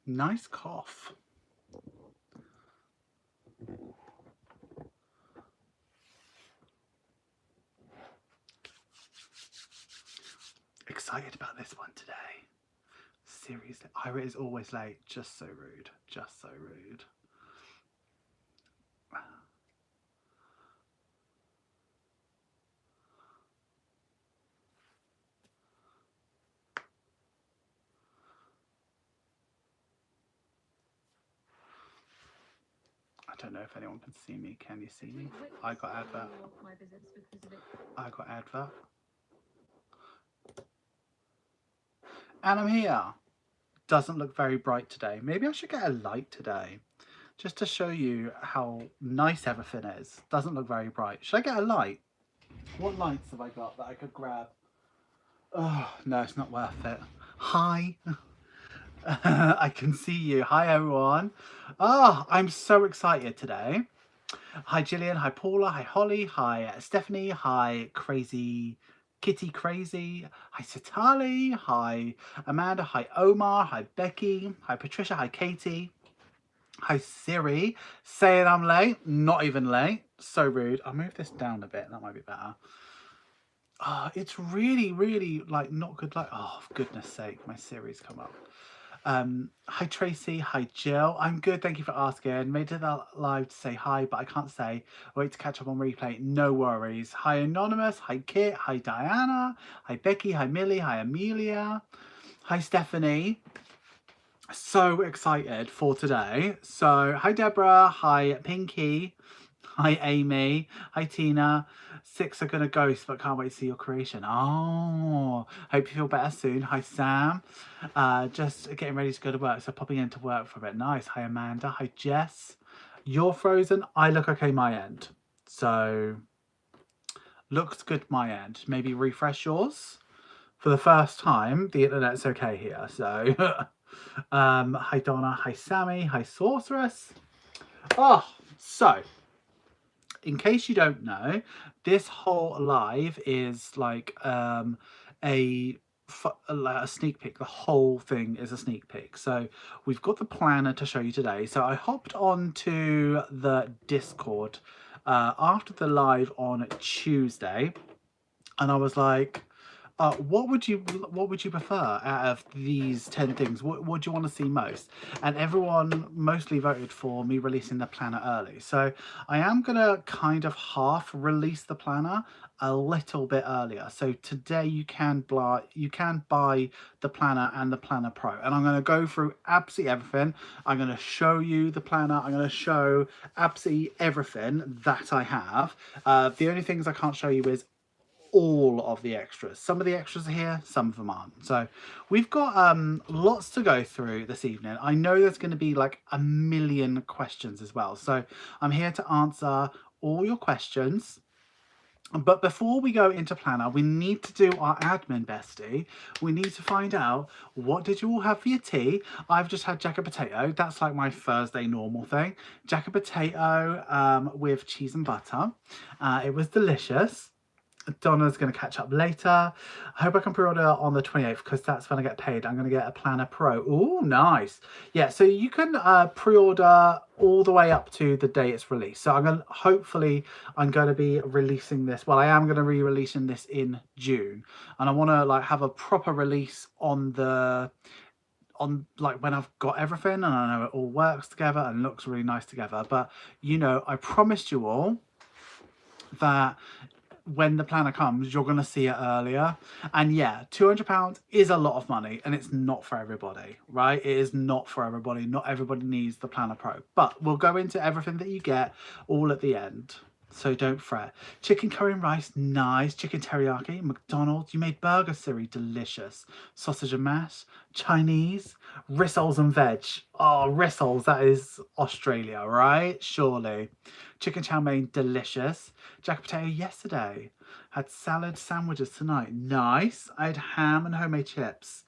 Nice cough. Excited about this one today. Seriously, Ira is always late. Just so rude. Just so rude. I don't know if anyone can see me. Can you see me? I got advert. I got advert. And I'm here. Doesn't look very bright today. Maybe I should get a light today. Just to show you how nice everything is. Doesn't look very bright. Should I get a light? What lights have I got that I could grab? Oh, no, it's not worth it. Hi. I can see you. Hi, everyone. Oh, I'm so excited today. Hi, Gillian. Hi, Paula. Hi, Holly. Hi, Stephanie. Hi, Crazy Kitty Crazy. Hi, Satali. Hi, Amanda. Hi, Omar. Hi, Becky. Hi, Patricia. Hi, Katie. Hi, Siri. Saying I'm late. Not even late. So rude. I'll move this down a bit. That might be better. It's really like not good luck. Oh, for goodness sake, my Siri's come up. Hi Tracy, hi Jill. I'm good, thank you for asking. Made it out live to say hi, but I can't say. Wait to catch up on replay. No worries. Hi Anonymous, hi Kit, hi Diana, hi Becky, hi Millie, hi Amelia, hi Stephanie. So excited for today. So hi Deborah, hi Pinky, hi Amy, hi Tina. 6 are gonna ghost, but can't wait to see your creation. Oh, hope you feel better soon. Hi Sam. Just getting ready to go to work, so popping into work for a bit. Nice. Hi Amanda. Hi Jess. You're frozen. I look okay my end. So looks good my end. Maybe refresh yours. For the first time, the internet's okay here. So hi Donna. Hi Sammy. Hi Sorceress. Oh, so in case you don't know, this whole live is like a a sneak peek. The whole thing is a sneak peek. So we've got the planner to show you today. So I hopped onto the Discord after the live on Tuesday, and I was like, what would you prefer out of these 10 things? What do you want to see most? And everyone mostly voted for me releasing the planner early. So I am gonna kind of half release the planner a little bit earlier. So today you can buy the planner and the planner pro, and I'm going to go through absolutely everything. I'm going to show you the planner. I'm going to show absolutely everything that I have. The only things I can't show you is all of the extras. Some of the extras are here, some of them aren't. So we've got lots to go through this evening. I know there's going to be like a million questions as well. So I'm here to answer all your questions. But before we go into planner, we need to do our admin bestie. We need to find out, what did you all have for your tea? I've just had jacket potato. That's like my Thursday normal thing. Jacket potato with cheese and butter. It was delicious. Donna's going to catch up later. I hope I can pre-order on the 28th because that's when I get paid. I'm going to get a Planner Pro. Oh, nice. Yeah, so you can pre-order all the way up to the day it's released. So I'm going to be releasing this. Well, I am going to be releasing this in June, and I want to like have a proper release on like when I've got everything and I know it all works together and looks really nice together. But you know, I promised you all that when the planner comes, you're going to see it earlier. And yeah, £200 is a lot of money, and it's not for everybody, right? It is not for everybody. Not everybody needs the Planner Pro, but we'll go into everything that you get all at the end. So don't fret. Chicken curry and rice, nice. Chicken teriyaki, McDonald's. You made burger, Siri, delicious. Sausage and mash, Chinese, rissoles and veg. Oh, rissoles, that is Australia, right? Surely. Chicken chow mein, delicious. Jack potato yesterday. Had salad sandwiches tonight. Nice. I had ham and homemade chips.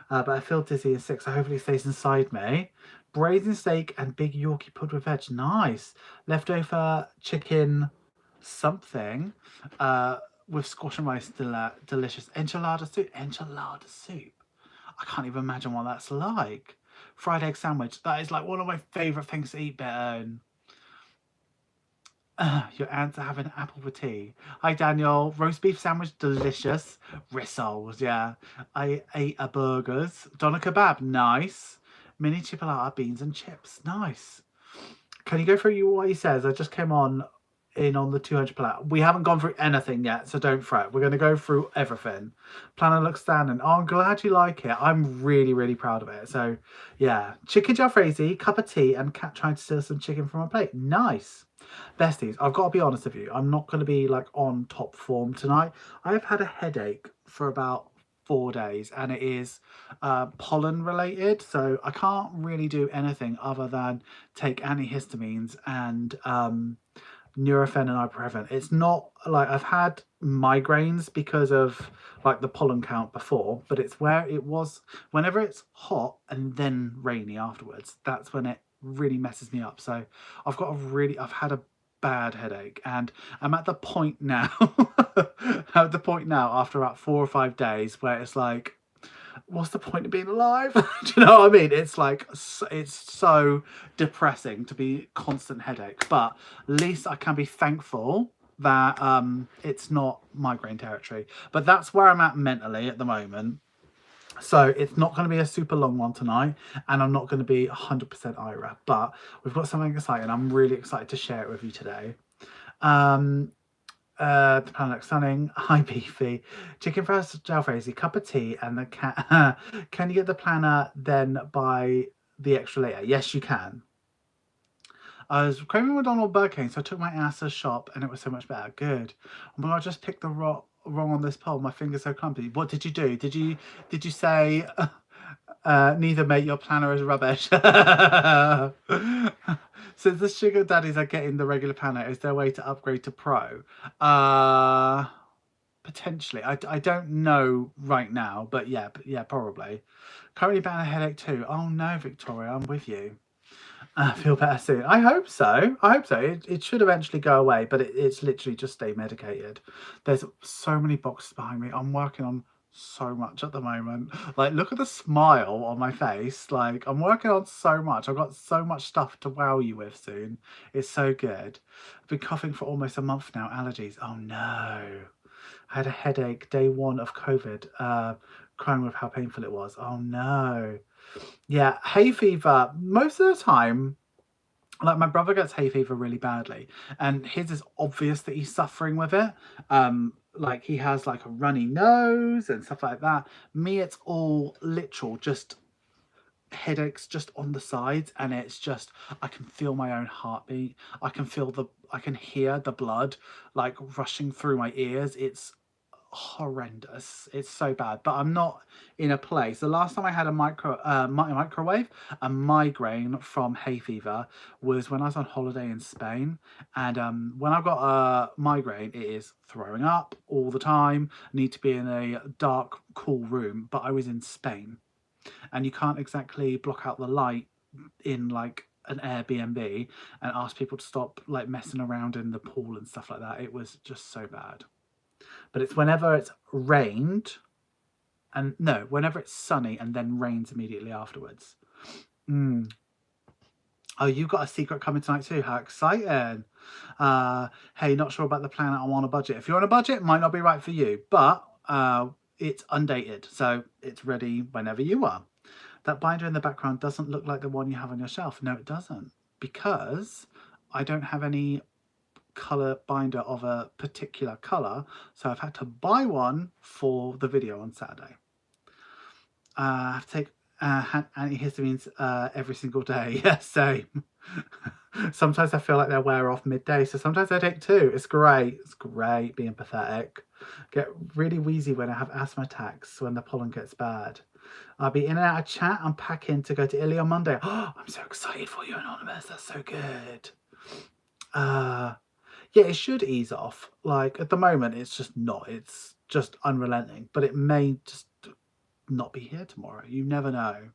But I feel dizzy and sick, so hopefully it stays inside me. Braised steak and big Yorkie pud with veg. Nice. Leftover chicken something with squash and rice. Delicious. Enchilada soup. Enchilada soup. I can't even imagine what that's like. fried egg sandwich. That is like one of my favourite things to eat, Ben. Your aunts are having apple for tea. Hi, Daniel. Roast beef sandwich, delicious. Rissoles, yeah. I ate a burgers. Doner kebab, nice. Mini chipolata, beans and chips, nice. Can you go through what he says? I just came on the 200 plan. We haven't gone through anything yet, so don't fret. We're going to go through everything. Planner looks standing. Oh, I'm glad you like it. I'm really, really proud of it. So, yeah. Chicken jalfrezi, cup of tea, and cat trying to steal some chicken from a plate. Nice. Besties, I've got to be honest with you. I'm not going to be like on top form tonight. I've had a headache for about 4 days, and it is pollen related, so I can't really do anything other than take antihistamines and Nurofen and ibuprofen. It's not like I've had migraines because of like the pollen count before, but it's where it was whenever it's hot and then rainy afterwards, that's when it really messes me up. So I've had a bad headache, and I'm at the point now after about 4 or 5 days where it's like, what's the point of being alive? Do you know what I mean? It's like, it's so depressing to be constant headache, but at least I can be thankful that it's not migraine territory. But that's where I'm at mentally at the moment. So it's not going to be a super long one tonight, and I'm not going to be 100% Ira, but we've got something exciting. I'm really excited to share it with you today. The plan looks stunning. Hi, Beefy. Chicken fries, jalfrezi, cup of tea, and the cat. Can you get the planner then buy the extra later? Yes, you can. I was craving McDonald's Burger King, so I took my ass to the shop, and it was so much better. Good. Oh my god, I just picked the wrong on this poll. My finger's so clumpy. What did you do? Did you say neither, mate, your planner is rubbish? Since the sugar daddies are getting the regular planner, is there a way to upgrade to pro? Potentially. I don't know right now, but yeah, probably. Currently bad a headache too. Oh no, Victoria, I'm with you. Feel better soon. I hope so. It should eventually go away, but it's literally just stay medicated. There's so many boxes behind me. I'm working on so much at the moment. Like, look at the smile on my face. Like, I'm working on so much. I've got so much stuff to wow you with soon. It's so good. I've been coughing for almost a month now. Allergies. Oh no. I had a headache day 1 of COVID, crying with how painful it was. Oh no. Yeah, hay fever, most of the time, like my brother gets hay fever really badly, and his is obvious that he's suffering with it. Like he has like a runny nose and stuff like that. Me, it's all literal, just headaches just on the sides, and it's just, I can feel my own heartbeat. I can hear the blood like rushing through my ears. It's horrendous. It's so bad, but I'm not in a place. The last time I had a migraine from hay fever was when I was on holiday in Spain, and when I've got a migraine, it is throwing up all the time. Need to be in a dark, cool room, but I was in Spain, and you can't exactly block out the light in like an Airbnb and ask people to stop like messing around in the pool and stuff like that. It was just so bad. But it's whenever it's rained, and no, whenever it's sunny and then rains immediately afterwards. Oh, you got a secret coming tonight too. How exciting. Hey, not sure about the planet. I'm on a budget. If you're on a budget, it might not be right for you, but it's undated, so it's ready whenever you are. That binder in the background doesn't look like the one you have on your shelf. No, it doesn't, because I don't have any color binder of a particular color, so I've had to buy one for the video on Saturday. I have to take antihistamines every single day. Yeah, same. Sometimes I feel like they'll wear off midday, so sometimes I take 2. It's great. It's great being pathetic. Get really wheezy when I have asthma attacks when the pollen gets bad. I'll be in and out of chat. I'm packing to go to Italy on Monday. Oh, I'm so excited for you, Anonymous. That's so good. Yeah, it should ease off. Like at the moment, it's just not. It's just unrelenting. But it may just not be here tomorrow. You never know.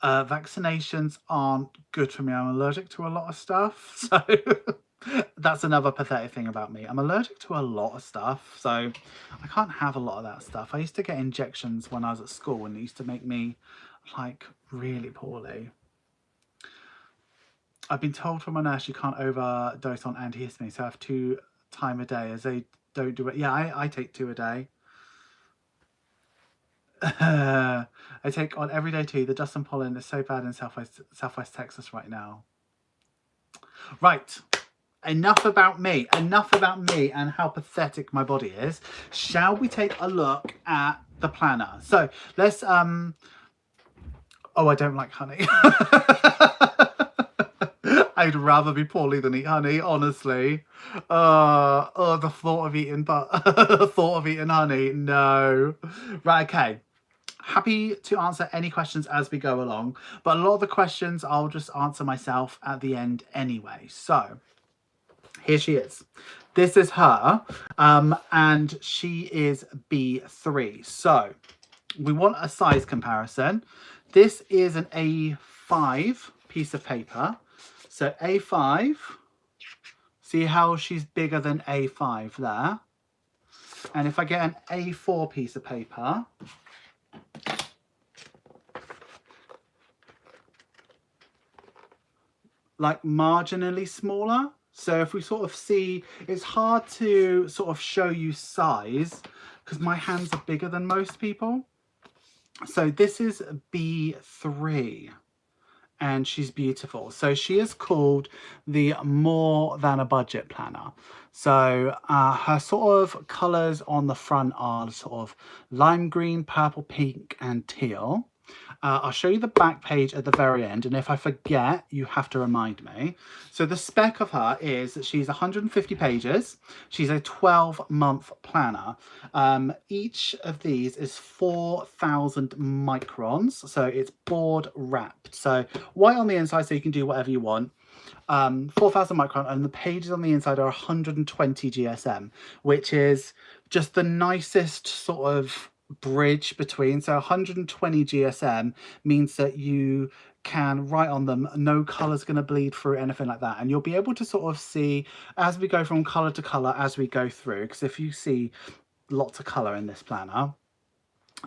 Vaccinations aren't good for me. I'm allergic to a lot of stuff. So That's another pathetic thing about me. I'm allergic to a lot of stuff, so I can't have a lot of that stuff. I used to get injections when I was at school, and it used to make me like really poorly. I've been told from my nurse you can't overdose on antihistamines, so I have 2 times a day, as they don't do it. Yeah, I take 2 a day. I take on every day too. The dust and pollen is so bad in Southwest Texas right now. Right. Enough about me. Enough about me and how pathetic my body is. Shall we take a look at the planner? So let's oh, I don't like honey. I'd rather be poorly than eat honey, honestly. Oh, the thought of eating the thought of eating honey. No. Right, okay. Happy to answer any questions as we go along, but a lot of the questions I'll just answer myself at the end anyway. So here she is. This is her, and she is B3. So we want a size comparison. This is an A5 piece of paper. So A5, see how she's bigger than A5 there? And if I get an A4 piece of paper, like marginally smaller. So if we sort of see, it's hard to sort of show you size because my hands are bigger than most people. So this is B3 and she's beautiful. So she is called the More Than a Budget Planner. So her sort of colours on the front are sort of lime green, purple, pink and teal. I'll show you the back page at the very end, and if I forget, you have to remind me. So the spec of her is that she's 150 pages. She's a 12-month planner. Each of these is 4,000 microns, so it's board wrapped. So white on the inside, so you can do whatever you want. 4,000 micron, and the pages on the inside are 120 GSM, which is just the nicest sort of bridge between. So 120 GSM means that you can write on them, no color's going to bleed through, anything like that, and you'll be able to sort of see as we go from color to color as we go through, because if you see lots of color in this planner,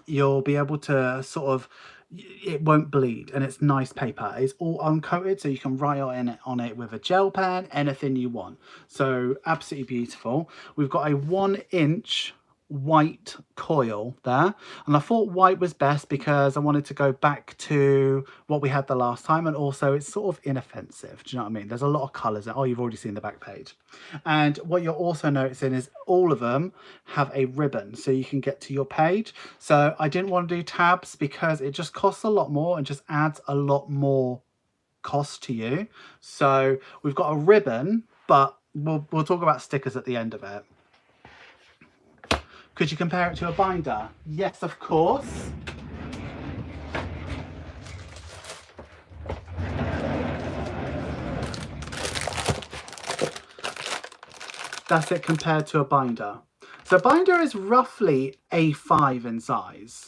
you'll be able to sort of, it won't bleed, and it's nice paper. It's all uncoated, so you can write on it with a gel pen, anything you want. So absolutely beautiful. We've got a 1-inch white coil there, and I thought white was best because I wanted to go back to what we had the last time, and also it's sort of inoffensive. Do you know what I mean? There's a lot of colors. Oh, you've already seen the back page. And what you're also noticing is all of them have a ribbon so you can get to your page. So I didn't want to do tabs because it just costs a lot more and just adds a lot more cost to you. So we've got a ribbon, but we'll talk about stickers at the end of it. Could you compare it to a binder? Yes, of course. That's it compared to a binder. So a binder is roughly A5 in size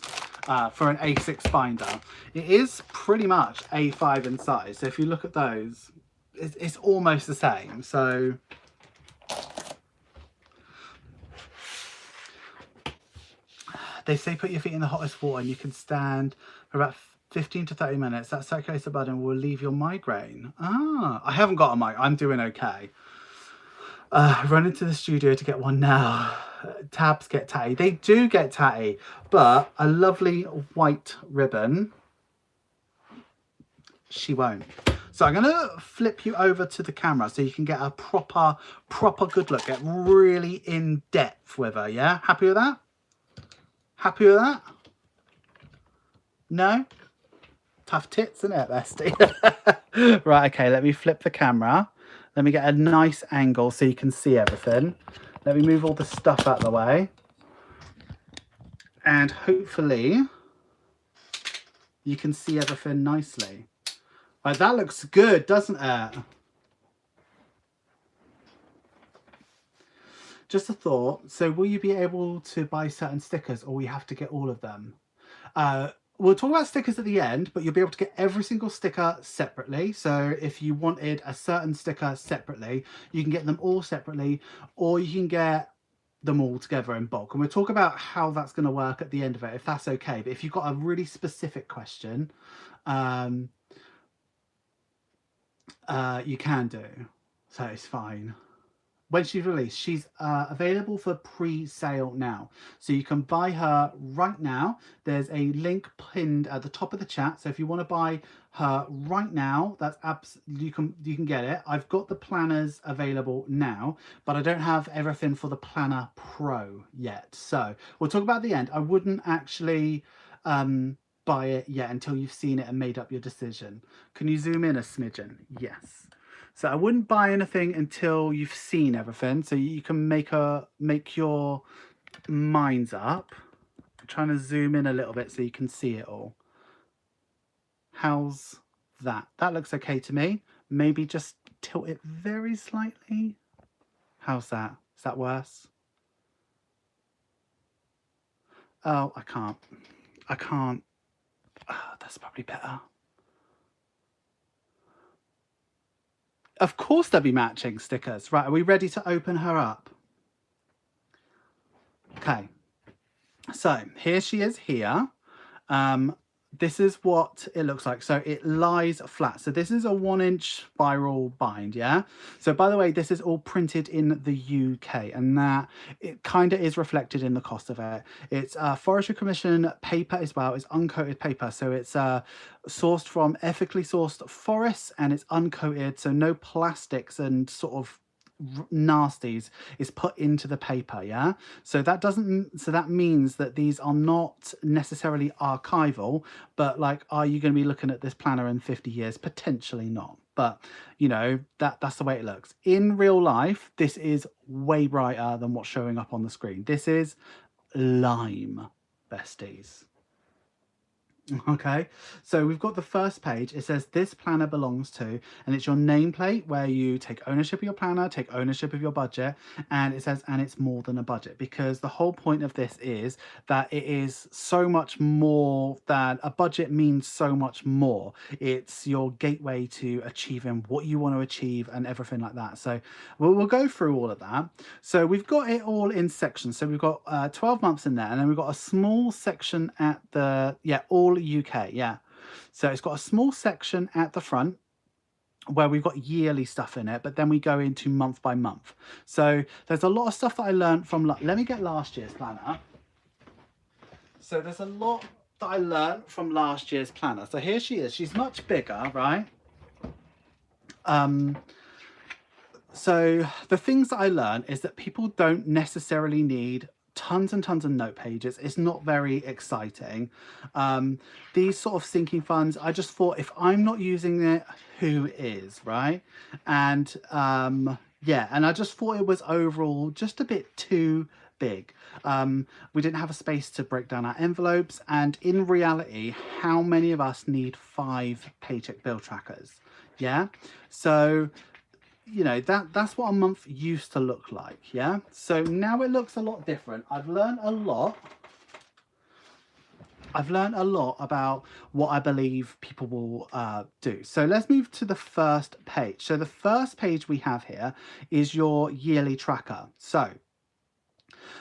for an A6 binder. It is pretty much A5 in size. So if you look at those, it's almost the same. So they say put your feet in the hottest water and you can stand for about 15 to 30 minutes. That circulates the blood and will relieve your migraine. Ah, I haven't got a migraine. I'm doing okay. Run into the studio to get one now. Tabs get tatty. They do get tatty, but a lovely white ribbon, she won't. So I'm going to flip you over to the camera so you can get a proper good look. Get really in depth with her, yeah? Happy with that? Happy with that? No? Tough tits, isn't it, bestie? Right, okay, let me flip the camera. Let me get a nice angle so you can see everything. Let me move all the stuff out of the way. And hopefully you can see everything nicely. Right, that looks good, doesn't it? Just a thought. So will you be able to buy certain stickers, or we have to get all of them? we'll talk about stickers at the end, but you'll be able to get every single sticker separately. So if you wanted a certain sticker separately, you can get them all separately, or you can get them all together in bulk. And we'll talk about how that's going to work at the end of it, if that's okay. But if you've got a really specific question, you can do. So it's fine. When she's released, she's available for pre-sale now, so you can buy her right now. There's a link pinned at the top of the chat, so if you want to buy her right now, that's you can get it. I've got the planners available now, but I don't have everything for the Planner Pro yet, so we'll talk about the end. I wouldn't actually buy it yet until you've seen it and made up your decision. Can you zoom in a smidgen? Yes. So I wouldn't buy anything until you've seen everything, so you can make your minds up. I'm trying to zoom in a little bit so you can see it all. How's that? That looks okay to me. Maybe just tilt it very slightly. How's that? Is that worse? Oh, I can't. Oh, that's probably better. Of course there'll be matching stickers. Right, are we ready to open her up? Okay. So here she is here. This is what it looks like. So it lies flat. So this is a 1-inch spiral bind, yeah? So by the way, this is all printed in the UK, and that it kind of is reflected in the cost of it. It's Forestry Commission paper as well. It's uncoated paper. So it's sourced from ethically sourced forests, and it's uncoated. So no plastics and sort of nasties is put into the paper, yeah? So that means that these are not necessarily archival, but like, are you going to be looking at this planner in 50 years? Potentially not, but you know, that's the way it looks. In real life, this is way brighter than what's showing up on the screen. This is lime, besties. Okay, so we've got the first page. It says this planner belongs to, and it's your nameplate where you take ownership of your planner, take ownership of your budget, and it says, and it's more than a budget, because the whole point of this is that it is so much more than a budget means. So much more. It's your gateway to achieving what you want to achieve and everything like that. So we'll go through all of that. So we've got it all in sections. So we've got 12 months in there, and then we've got a small section at the, yeah, all UK, yeah. So it's got a small section at the front where we've got yearly stuff in it, but then we go into month by month. So there's a lot of stuff that I learned from, let me get last year's planner. So there's a lot that I learned from last year's planner. So here she is. She's much bigger, right? So the things that I learned is that people don't necessarily need tons and tons of note pages. It's not very exciting. These sort of sinking funds, I just thought, if I'm not using it, who is, right? And yeah, and I just thought it was overall just a bit too big. We didn't have a space to break down our envelopes, and in reality, how many of us need 5 paycheck bill trackers? Yeah, so you know, that's what a month used to look like, yeah? So now it looks a lot different. I've learned a lot about what I believe people will do. So let's move to the first page. So the first page we have here is your yearly tracker. So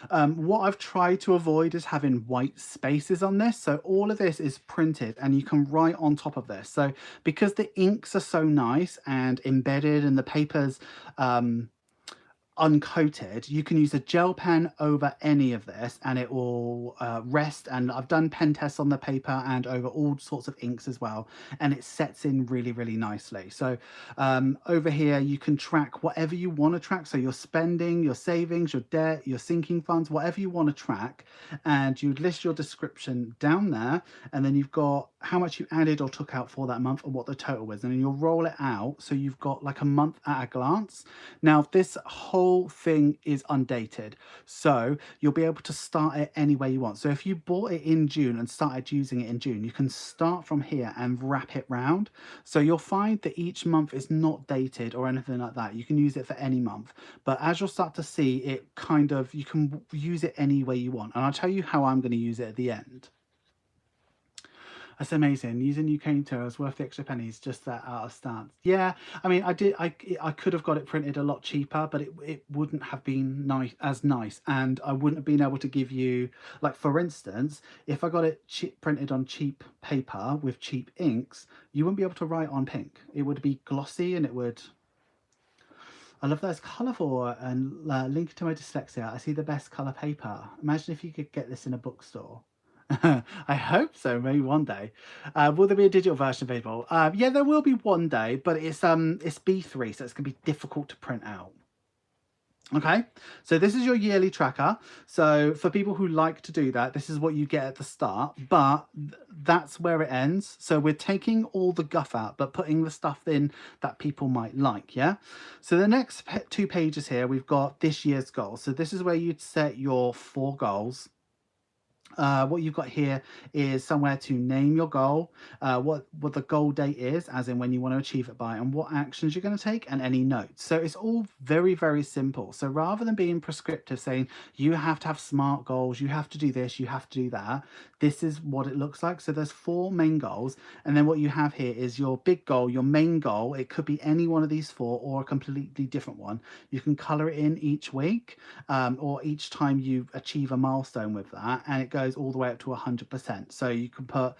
what I've tried to avoid is having white spaces on this. So all of this is printed and you can write on top of this. So because the inks are so nice and embedded and the paper's uncoated, you can use a gel pen over any of this and it will rest. And I've done pen tests on the paper and over all sorts of inks as well, and it sets in really, really nicely. So over here you can track whatever you want to track, so your spending, your savings, your debt, your sinking funds, whatever you want to track, and you list your description down there, and then you've got how much you added or took out for that month and what the total was, and then you'll roll it out so you've got like a month at a glance. Now this whole thing is undated, so you'll be able to start it any way you want. So if you bought it in June and started using it in June, you can start from here and wrap it round. So you'll find that each month is not dated or anything like that. You can use it for any month, but as you'll start to see, it kind of, you can use it any way you want, and I'll tell you how I'm going to use it at the end. That's amazing. Using UK materials worth the extra pennies, just that out of stance. Yeah, I mean, I could have got it printed a lot cheaper, but it wouldn't have been nice, and I wouldn't have been able to give you, like, for instance, if I got it printed on cheap paper with cheap inks, you wouldn't be able to write on pink. It would be glossy, and it would. I love that it's colourful and linked to my dyslexia. I see the best colour paper. Imagine if you could get this in a bookstore. I hope so. Maybe one day. Will there be a digital version available? Yeah, there will be one day, but it's B3, so it's gonna be difficult to print out. Okay, so this is your yearly tracker. So for people who like to do that, this is what you get at the start, but that's where it ends. So we're taking all the guff out, but putting the stuff in that people might like, yeah? So the next 2 pages here, we've got this year's goals. So this is where you'd set your 4 goals. What you've got here is somewhere to name your goal, what the goal date is, as in when you want to achieve it by, and what actions you're going to take, and any notes. So it's all very, very simple. So rather than being prescriptive, saying you have to have SMART goals, you have to do this, you have to do that, this is what it looks like. So there's 4 main goals, and then what you have here is your big goal, your main goal. It could be any one of these 4 or a completely different one. You can color it in each week, or each time you achieve a milestone with that, and it goes all the way up to 100%. So you can put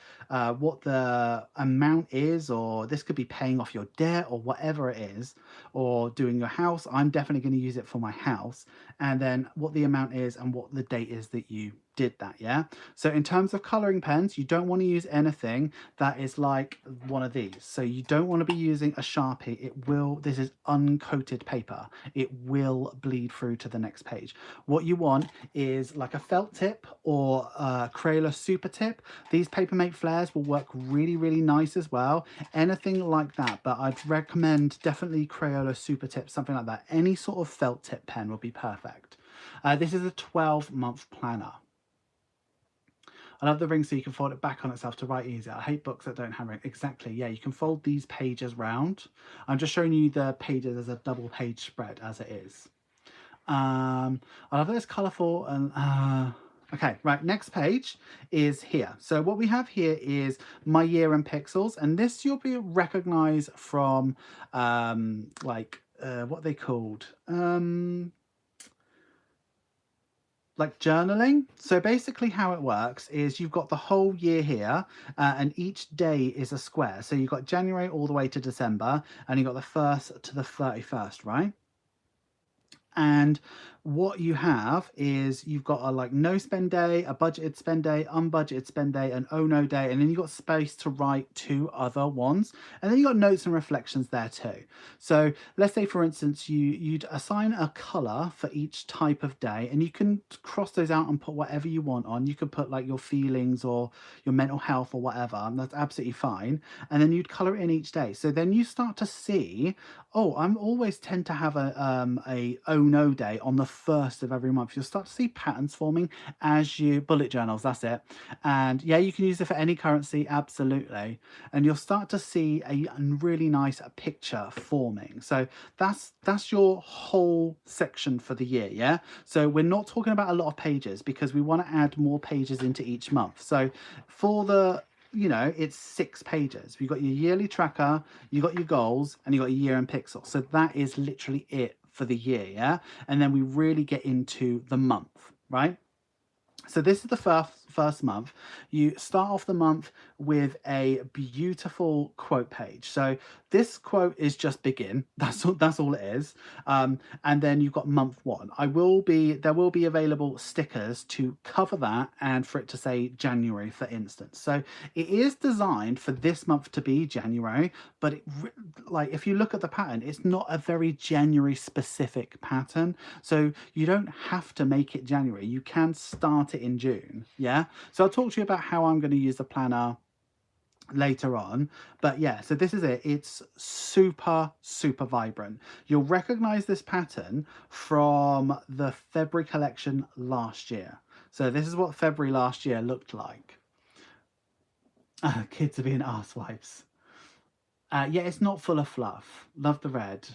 what the amount is, or this could be paying off your debt or whatever it is, or doing your house. I'm definitely going to use it for my house. And then what the amount is and what the date is that you did that. Yeah, so in terms of coloring pens, you don't want to use anything that is like one of these. So you don't want to be using a Sharpie. This is uncoated paper, it will bleed through to the next page. What you want is like a felt tip or a Crayola super tip. These Papermate flares will work really, really nice as well. Anything like that, but I'd recommend definitely Crayola super tip, something like that. Any sort of felt tip pen would be perfect. This is a 12-month planner. I love the ring so you can fold it back on itself to write easier. I hate books that don't have ring. Exactly, yeah, you can fold these pages round. I'm just showing you the pages as a double page spread as it is. I love that it's colourful and okay, right, next page is here. So what we have here is my year in pixels, and this you'll be recognise from what they called like journaling. So basically how it works is you've got the whole year here, and each day is a square. So you've got January all the way to December, and you've got the 1st to the 31st, right? And what you have is you've got a like no spend day, a budgeted spend day, unbudgeted spend day, an oh no day, and then you've got space to write 2 other ones, and then you've got notes and reflections there too. So let's say for instance you'd assign a color for each type of day, and you can cross those out and put whatever you want on. You could put like your feelings or your mental health or whatever, and that's absolutely fine. And then you'd color it in each day. So then you start to see, oh, I'm always tend to have a oh no day on the 1st of every month. You'll start to see patterns forming as you bullet journals. That's it. And yeah, you can use it for any currency, absolutely. And you'll start to see a really nice picture forming. So that's your whole section for the year. Yeah. So we're not talking about a lot of pages because we want to add more pages into each month. So for the it's 6 pages. You've got your yearly tracker, you got your goals, and you got your year in pixels. So that is literally it for the year, yeah? And then we really get into the month, right? So this is the first month. You start off the month with a beautiful quote page. So this quote is just begin. That's all it is. And then you've got month 1. There will be available stickers to cover that and for it to say January, for instance. So it is designed for this month to be January, but if you look at the pattern, it's not a very January specific pattern. So you don't have to make it January. You can start it in June. Yeah. So I'll talk to you about how I'm going to use the planner later on, but yeah, so this is it. It's super vibrant. You'll recognize this pattern from the February collection last year. So this is what February last year looked like. Kids are being arse wipes. Yeah, it's not full of fluff. Love the red.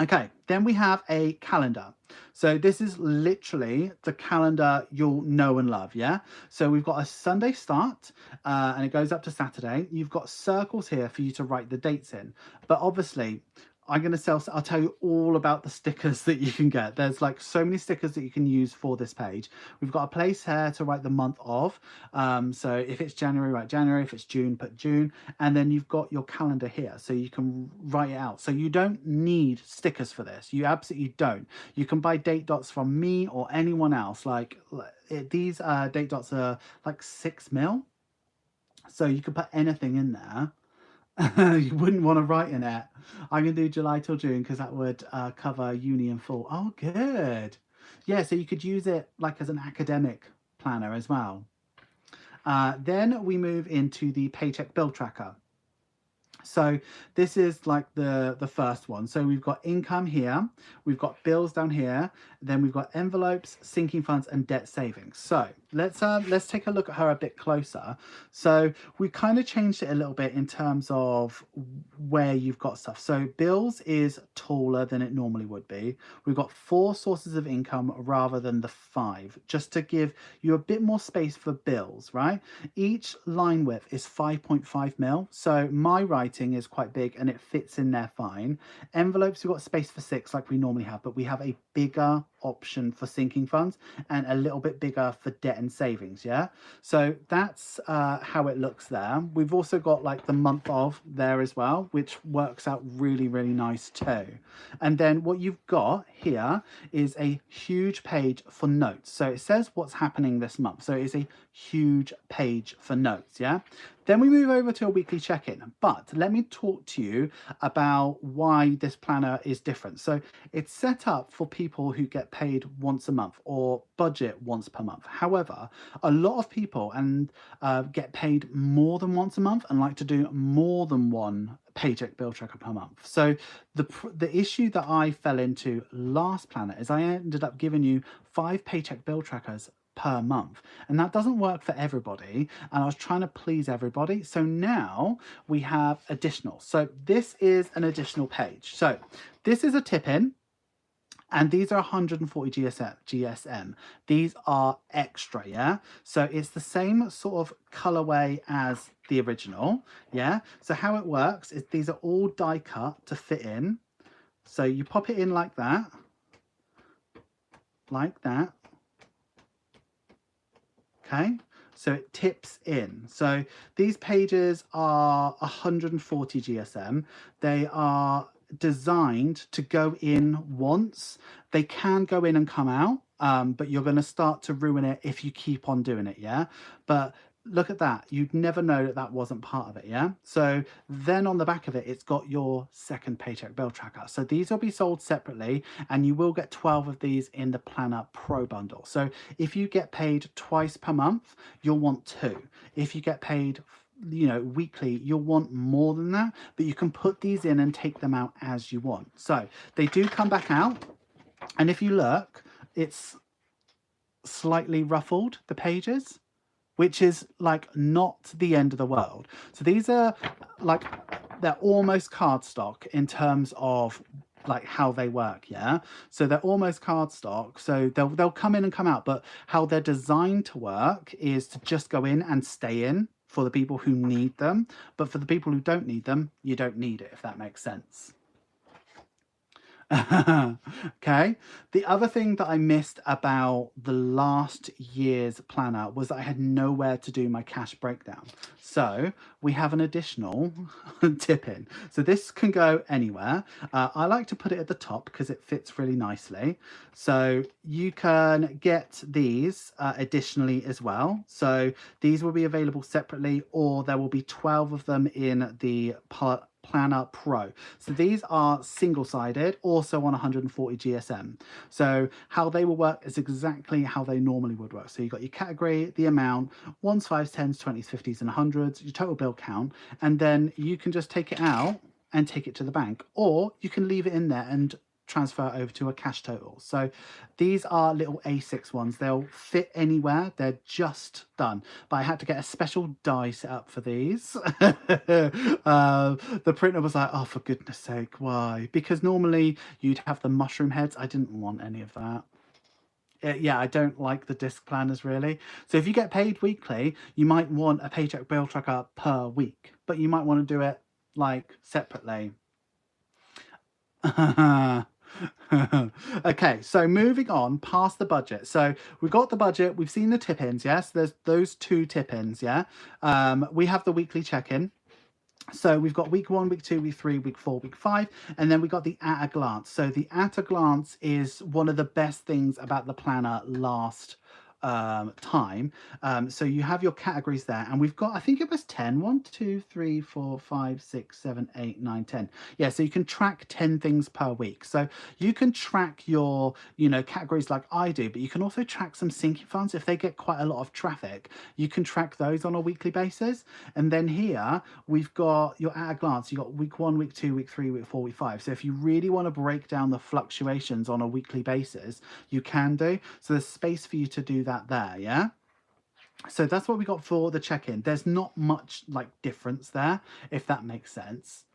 Okay, then we have a calendar. So this is literally the calendar you'll know and love, yeah? So we've got a Sunday start, and it goes up to Saturday. You've got circles here for you to write the dates in. But obviously, I'll tell you all about the stickers that you can get. There's like so many stickers that you can use for this page. We've got a place here to write the month of. So if it's January, write January. If it's June, put June. And then you've got your calendar here, so you can write it out. So you don't need stickers for this. You absolutely don't. You can buy date dots from me or anyone else. These date dots are like 6 mil. So you can put anything in there. You wouldn't want to write in it. I'm going to do July till June because that would cover uni and fall. Oh, good. Yeah, so you could use it like as an academic planner as well. Then we move into the paycheck bill tracker. So this is like the first one. So we've got income here, we've got bills down here, then we've got envelopes, sinking funds, and debt savings. So let's take a look at her a bit closer. So we kind of changed it a little bit in terms of where you've got stuff. So bills is taller than it normally would be. We've got 4 sources of income rather than the 5, just to give you a bit more space for bills, right? Each line width is 5.5 mil. So my writing is quite big and it fits in there fine. Envelopes, we've got space for 6 like we normally have, but we have a bigger option for sinking funds and a little bit bigger for debt and savings. Yeah, so that's how it looks there. We've also got like the month of there as well, which works out really nice too. And then what you've got here is a huge page for notes. So it says what's happening this month, so it's a huge page for notes. Yeah, then we move over to a weekly check-in, but let me talk to you about why this planner is different. So it's set up for people who get paid once a month or budget once per month. However, a lot of people get paid more than once a month and like to do more than one paycheck bill tracker per month. So the issue that I fell into last planner is I ended up giving you 5 paycheck bill trackers per month, and that doesn't work for everybody, and I was trying to please everybody. So now we have additional. So this is an additional page. So this is a tip in, and these are 140 GSM. These are extra, yeah? So it's the same sort of colorway as the original, yeah? So how it works is these are all die cut to fit in. So you pop it in like that, okay? So it tips in. So these pages are 140 GSM. They are designed to go in once. They can go in and come out, but you're going to start to ruin it if you keep on doing it, yeah? But look at that. You'd never know that that wasn't part of it, yeah? So then on the back of it, it's got your second paycheck bill tracker. So these will be sold separately, and you will get 12 of these in the Planner Pro bundle. So if you get paid twice per month, you'll want 2. If you get paid weekly, you'll want more than that, but you can put these in and take them out as you want. So they do come back out, and if you look, it's slightly ruffled, the pages, which is like not the end of the world. So these are like, they're almost cardstock in terms of like how they work, yeah? So they're almost cardstock, so they'll come in and come out, but how they're designed to work is to just go in and stay in for the people who need them, but for the people who don't need them, you don't need it, if that makes sense. Okay. The other thing that I missed about the last year's planner was that I had nowhere to do my cash breakdown. So we have an additional tip in. So this can go anywhere. I like to put it at the top because it fits really nicely. So you can get these additionally as well. So these will be available separately, or there will be 12 of them in the Planner Pro. So these are single-sided, also on 140 GSM. So how they will work is exactly how they normally would work. So you've got your category, the amount, 1s, 5s, 10s, 20s, 50s, and 100s, your total bill count, and then you can just take it out and take it to the bank, or you can leave it in there and transfer over to a cash total. So these are little A6 ones. They'll fit anywhere. They're just done. But I had to get a special die set up for these. The printer was like, oh, for goodness sake, why? Because normally you'd have the mushroom heads. I didn't want any of that. Yeah, I don't like the disc planners really. So if you get paid weekly, you might want a paycheck bill tracker per week, but you might want to do it like separately. Okay, so moving on past the budget. So we've got the budget, we've seen the tip-ins, yes? There's those 2 tip-ins, yeah? We have the weekly check-in. So we've got week 1, week 2, week 3, week 4, week 5, and then we got the at a glance. So the at a glance is one of the best things about the planner last time. So you have your categories there, and we've got, I think it was 10. 1, 2, 3, 4, 5, 6, 7, 8, 9, 10. Yeah, so you can track 10 things per week. So you can track your, categories like I do, but you can also track some sinking funds. If they get quite a lot of traffic, you can track those on a weekly basis. And then here we've got your at a glance. You've got week 1, week 2, week 3, week 4, week 5. So if you really want to break down the fluctuations on a weekly basis, you can do. So there's space for you to do that there, yeah? So that's what we got for the check-in. There's not much like difference there, if that makes sense.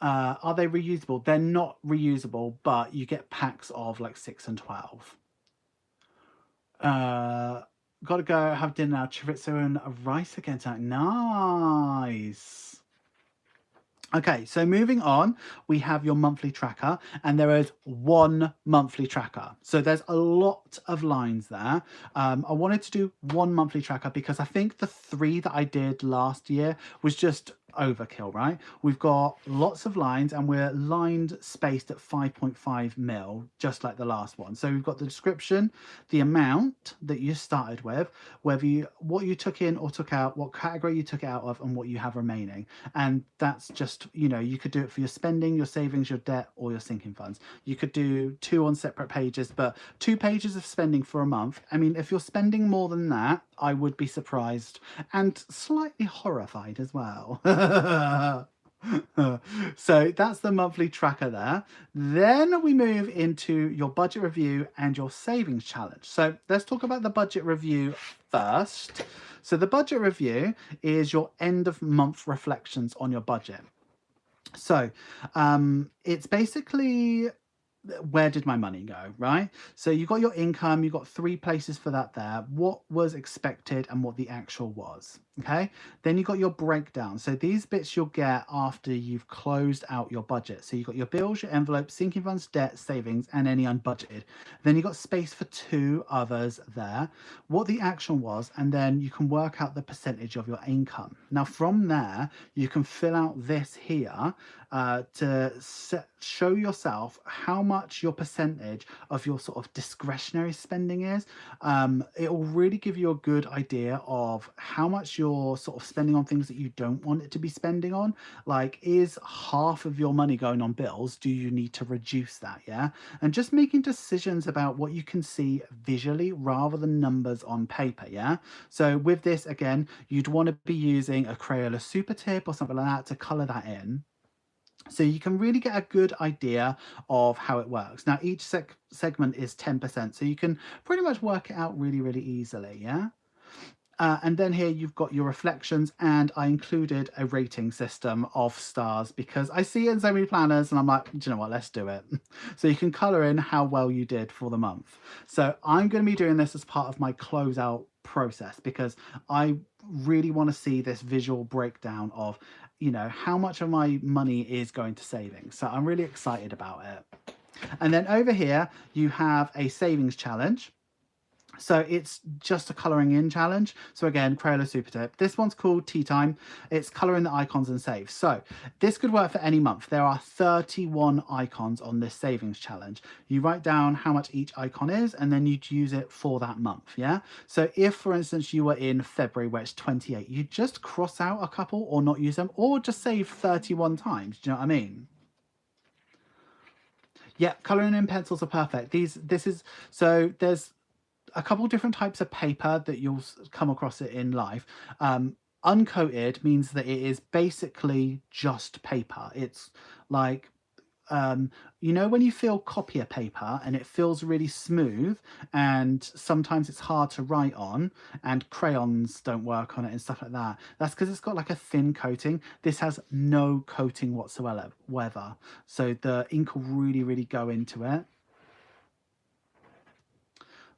Are they reusable? They're not reusable, but you get packs of like 6 and 12. Gotta go have dinner now. Chorizo and rice again tonight. Nice. Okay, so moving on, we have your monthly tracker, and there is one monthly tracker. So there's a lot of lines there. I wanted to do one monthly tracker because I think the 3 that I did last year was just overkill, right? We've got lots of lines and we're lined spaced at 5.5 mil, just like the last one. So we've got the description, the amount that you started with, what you took in or took out, what category you took it out of, and what you have remaining. And that's just, you could do it for your spending, your savings, your debt, or your sinking funds. You could do 2 on separate pages, but 2 pages of spending for a month. I mean, if you're spending more than that, I would be surprised and slightly horrified as well. So that's the monthly tracker there. Then we move into your budget review and your savings challenge. So let's talk about the budget review first. So the budget review is your end of month reflections on your budget. So it's basically, where did my money go, right? So you got your income, you got 3 places for that there, what was expected and what the actual was, okay? Then you got your breakdown. So these bits you'll get after you've closed out your budget. So you got your bills, your envelope, sinking funds, debt, savings, and any unbudgeted. Then you got space for 2 others there, what the action was, and then you can work out the percentage of your income. Now from there, you can fill out this here to show yourself how much your percentage of your sort of discretionary spending is. It will really give you a good idea of how much you're sort of spending on things that you don't want it to be spending on. Like, is half of your money going on bills? Do you need to reduce that? Yeah. And just making decisions about what you can see visually rather than numbers on paper. Yeah. So with this, again, you'd want to be using a Crayola Super Tip or something like that to color that in. So you can really get a good idea of how it works. Now, each segment is 10%, so you can pretty much work it out really, really easily, yeah? And then here you've got your reflections, and I included a rating system of stars because I see it in so many planners and I'm like, do you know what, let's do it. So you can color in how well you did for the month. So I'm going to be doing this as part of my closeout process because I really want to see this visual breakdown of, how much of my money is going to savings. So I'm really excited about it. And then over here, you have a savings challenge. So it's just a colouring in challenge. So again, Crayola Super Tip. This one's called Tea Time. It's colouring the icons and save. So this could work for any month. There are 31 icons on this savings challenge. You write down how much each icon is, and then you'd use it for that month, yeah? So if, for instance, you were in February where it's 28, you just cross out a couple or not use them, or just save 31 times. Do you know what I mean? Yeah, colouring in pencils are perfect. So there's a couple different types of paper that you'll come across it in life. Uncoated means that it is basically just paper. It's like you know when you feel copier paper and it feels really smooth and sometimes it's hard to write on and crayons don't work on it and stuff like that? That's because it's got like a thin coating. This has no coating whatsoever. So the ink will really, really go into it.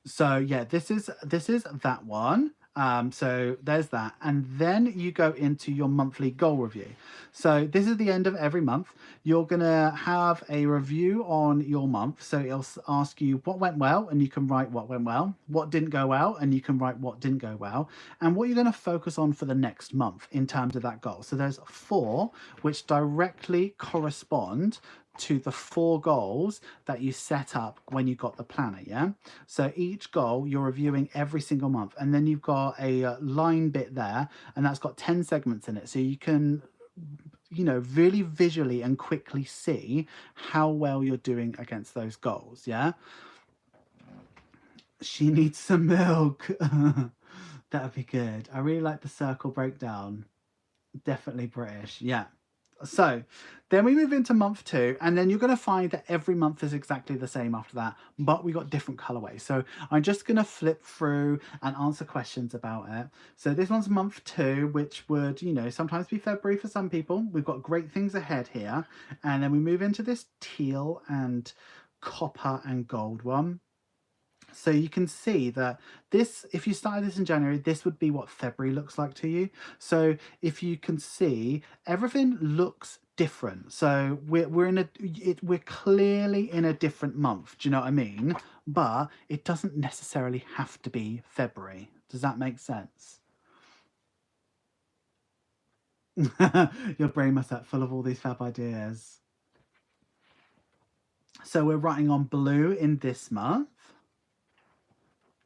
So yeah, this is that one. So there's that, and then you go into your monthly goal review. So this is the end of every month. You're gonna have a review on your month. So it'll ask you what went well, and you can write what went well. What didn't go well, and you can write what didn't go well, and what you're gonna focus on for the next month in terms of that goal. So there's four which directly correspond to the four goals that you set up when you got the planner. Yeah, so each goal you're reviewing every single month, and then you've got a line bit there, and that's got 10 segments in it, so you can, you know, really visually and quickly see how well you're doing against those goals. Yeah, she needs some milk. That would be good. I really like the circle breakdown. Definitely British. Yeah. So then we move into month two, and then you're going to find that every month is exactly the same after that, but we got different colorways. So I'm just going to flip through and answer questions about it. So this one's month two, which would, you know, sometimes be February for some people. We've got great things ahead here. And then we move into this teal and copper and gold one. So you can see that this, if you started this in January, this would be what February looks like to you. So if you can see, everything looks different. So we're clearly in a different month. Do you know what I mean? But it doesn't necessarily have to be February. Does that make sense? Your brain must be full of all these fab ideas. So we're writing on blue in this month.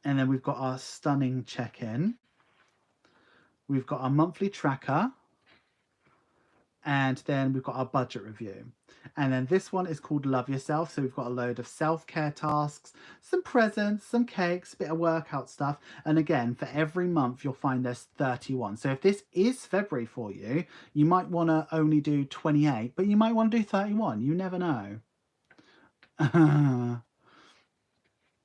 And then we've got our stunning check-in. We've got our monthly tracker. And then we've got our budget review. And then this one is called Love Yourself. So we've got a load of self-care tasks, some presents, some cakes, a bit of workout stuff. And again, for every month, you'll find there's 31. So if this is February for you, you might want to only do 28, but you might want to do 31. You never know.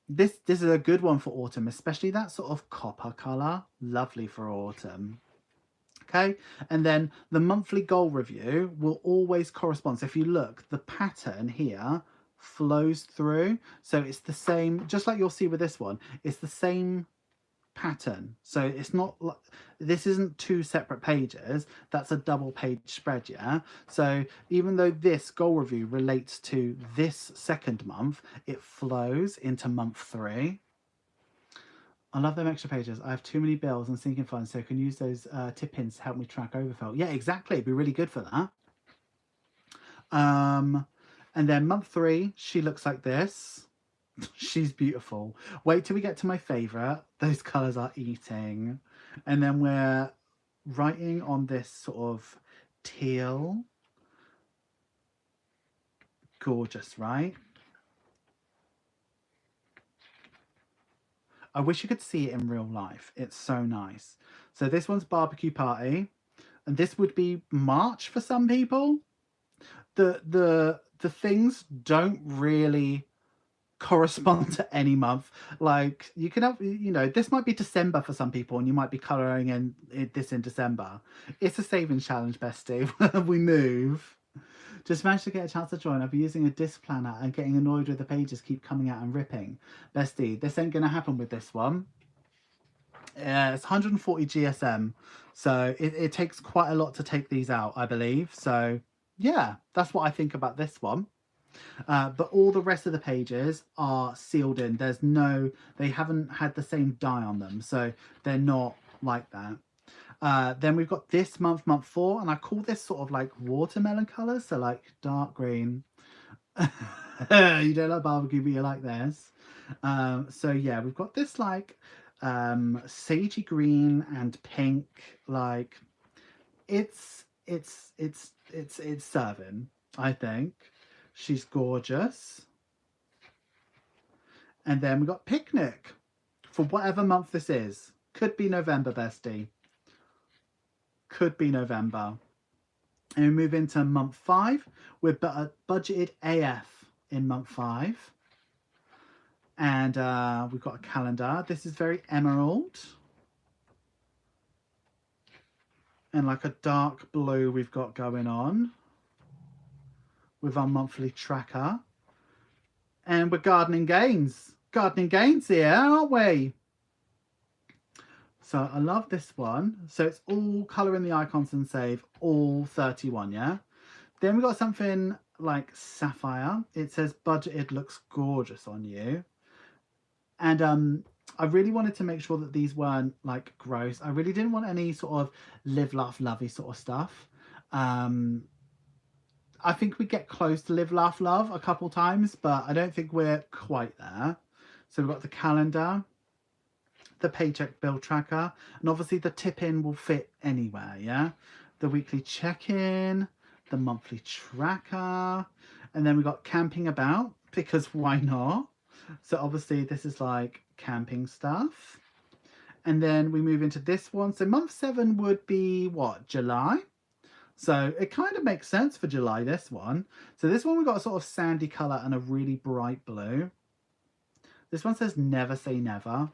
This is a good one for autumn, especially that sort of copper colour. Lovely for autumn. Okay, and then the monthly goal review will always correspond. So if you look, the pattern here flows through. So it's the same, just like you'll see with this one, it's the same pattern. So it's not like, this isn't two separate pages, that's a double page spread. Yeah, so even though this goal review relates to this second month, it flows into month three. I love them extra pages. I have too many bills and sinking funds, so I can use those tip-ins to help me track overfill. Yeah, exactly. It'd be really good for that. And then month three, she looks like this. She's beautiful. Wait till we get to my favourite. Those colours are eating. And then we're writing on this sort of teal. Gorgeous, right? I wish you could see it in real life. It's so nice. So this one's barbecue party, and this would be March for some people. The things don't really correspond to any month. Like you can have, you know, this might be December for some people, and you might be colouring in this in December. It's a savings challenge, bestie. We move. Just managed to get a chance to join. I'll be using a disc planner and getting annoyed with the pages keep coming out and ripping. Bestie, this ain't gonna happen with this one. It's 140 GSM, so it takes quite a lot to take these out, I believe. So yeah, that's what I think about this one. But all the rest of the pages are sealed in. There's no, they haven't had the same dye on them, so they're not like that. Then we've got this month, month four, and I call this sort of like watermelon colours, so like dark green. You don't like barbecue, but you like this. So yeah, we've got this like sagey green and pink. Like it's serving, I think. She's gorgeous. And then we got picnic for whatever month this is. Could be November, bestie. Could be November. And we move into month 5. We're budgeted AF in month 5. And we've got a calendar. This is very emerald. And like a dark blue we've got going on with our monthly tracker. And we're gardening gains. Gardening gains here, aren't we? So I love this one. So it's all colour in the icons and save, all 31, yeah? Then we got something like sapphire. It says budgeted looks gorgeous on you. And I really wanted to make sure that these weren't like gross. I really didn't want any sort of live, laugh, lovey sort of stuff. I think we get close to live, laugh, love a couple times, but I don't think we're quite there. So we've got the calendar, the paycheck bill tracker, and obviously the tip-in will fit anywhere, yeah? The weekly check-in, the monthly tracker, and then we got camping about, because why not? So obviously this is like camping stuff. And then we move into this one. So month 7 would be what, July? So it kind of makes sense for July, this one. So this one we've got a sort of sandy colour and a really bright blue. This one says never say never.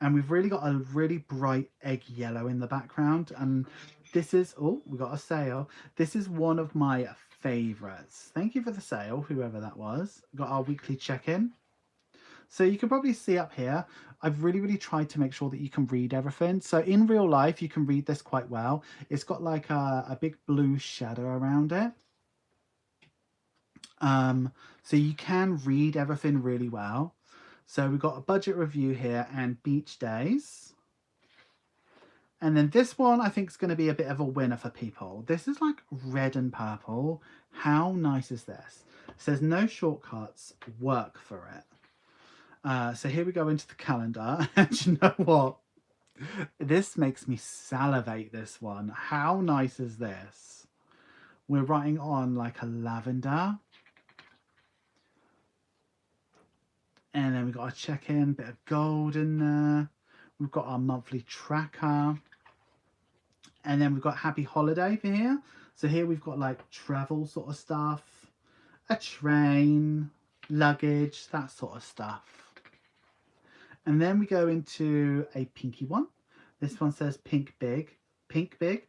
And we've really got a really bright egg yellow in the background. And this is, oh, we got a sale. This is one of my favourites. Thank you for the sale, whoever that was. Got our weekly check-in. So you can probably see up here, I've really tried to make sure that you can read everything. So in real life, you can read this quite well. It's got like a big blue shadow around it. So you can read everything really well. So we've got a budget review here and beach days. And then this one I think is going to be a bit of a winner for people. This is like red and purple. How nice is this? It says no shortcuts, work for it. So here we go into the calendar. And you know what? This makes me salivate, this one. How nice is this? We're writing on like a lavender. And then we've got a check-in, bit of gold in there. We've got our monthly tracker. And then we've got happy holiday for here. So here we've got like travel sort of stuff, a train, luggage, that sort of stuff. And then we go into a pinky one. This one says pink big, think big.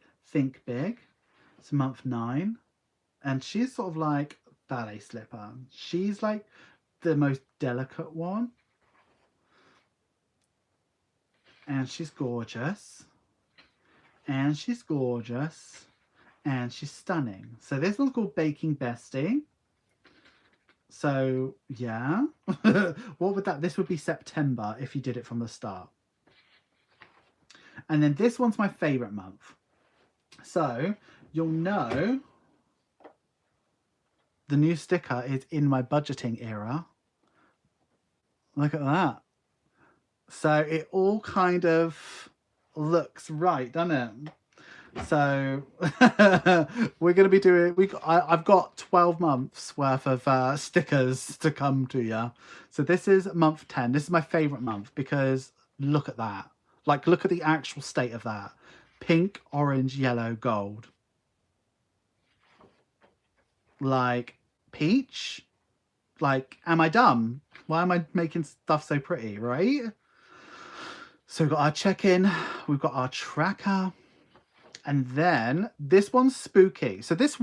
It's month 9. And she's sort of like ballet slipper. She's like the most delicate one. And she's gorgeous. And she's gorgeous. And she's stunning. So this one's called Baking Bestie. So, yeah. What would that... This would be September if you did it from the start. And then this one's my favourite month. So, you'll know the new sticker is in my budgeting era. Look at that. So, it all kind of looks right, doesn't it? So we're going to be doing, I've got 12 months worth of stickers to come to you. So this is month 10. This is my favourite month because look at that. Like, look at the actual state of that. Pink, orange, yellow, gold. Like, peach. Like, am I dumb? Why am I making stuff so pretty, right? So we've got our check-in. We've got our tracker. And then this one's spooky. So this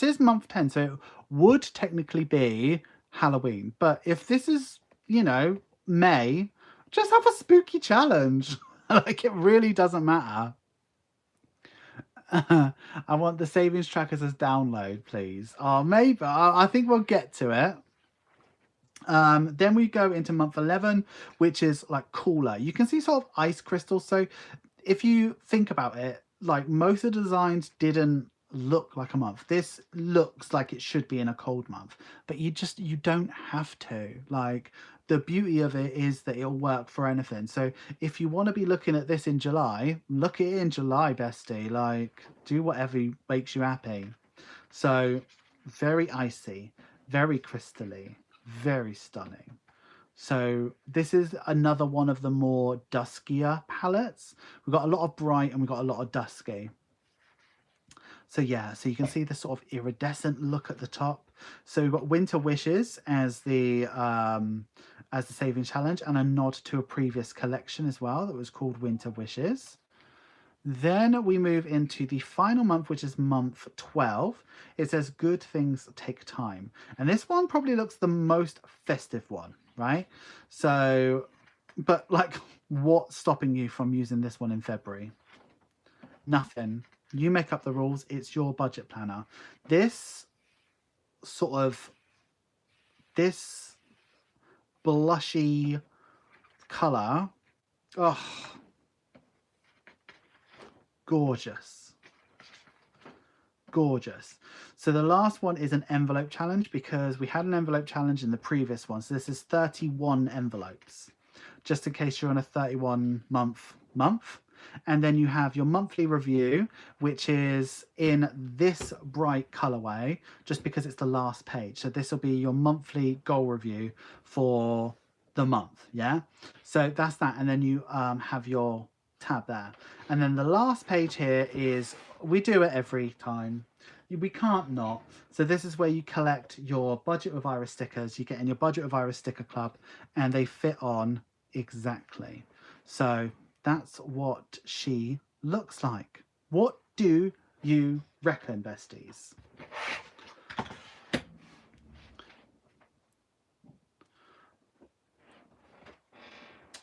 is month 10, so it would technically be Halloween. But if this is, you know, May, just have a spooky challenge. Like, it really doesn't matter. I want the savings trackers as download, please. Oh, maybe. I think we'll get to it. Then we go into month 11, which is like cooler. You can see sort of ice crystals. So if you think about it, like most of the designs didn't look like a month. This looks like it should be in a cold month, but you don't have to. Like, the beauty of it is that it'll work for anything. So if you want to be looking at this in July, look at it in July, bestie. Like, do whatever makes you happy. So very icy, very crystally, very stunning. So this is another one of the more duskier palettes. We've got a lot of bright and we've got a lot of dusky. So yeah, so you can see the sort of iridescent look at the top. So we've got Winter Wishes as the saving challenge, and a nod to a previous collection as well that was called Winter Wishes. Then we move into the final month, which is month 12. It says good things take time. And this one probably looks the most festive one, right? So, but like, what's stopping you from using this one in February? Nothing. You make up the rules. It's your budget planner. This sort of, this blushy color, oh, gorgeous. Gorgeous. So the last one is an envelope challenge because we had an envelope challenge in the previous one. So this is 31 envelopes, just in case you're on a 31 month. And then you have your monthly review, which is in this bright colorway, just because it's the last page. So this will be your monthly goal review for the month. Yeah. So that's that. And then you have your tab there. And then the last page here is, we do it every time. We can't not. So this is where you collect your Budget with Iris stickers. You get in your Budget with Iris sticker club and they fit on exactly. So that's what she looks like. What do you reckon, besties?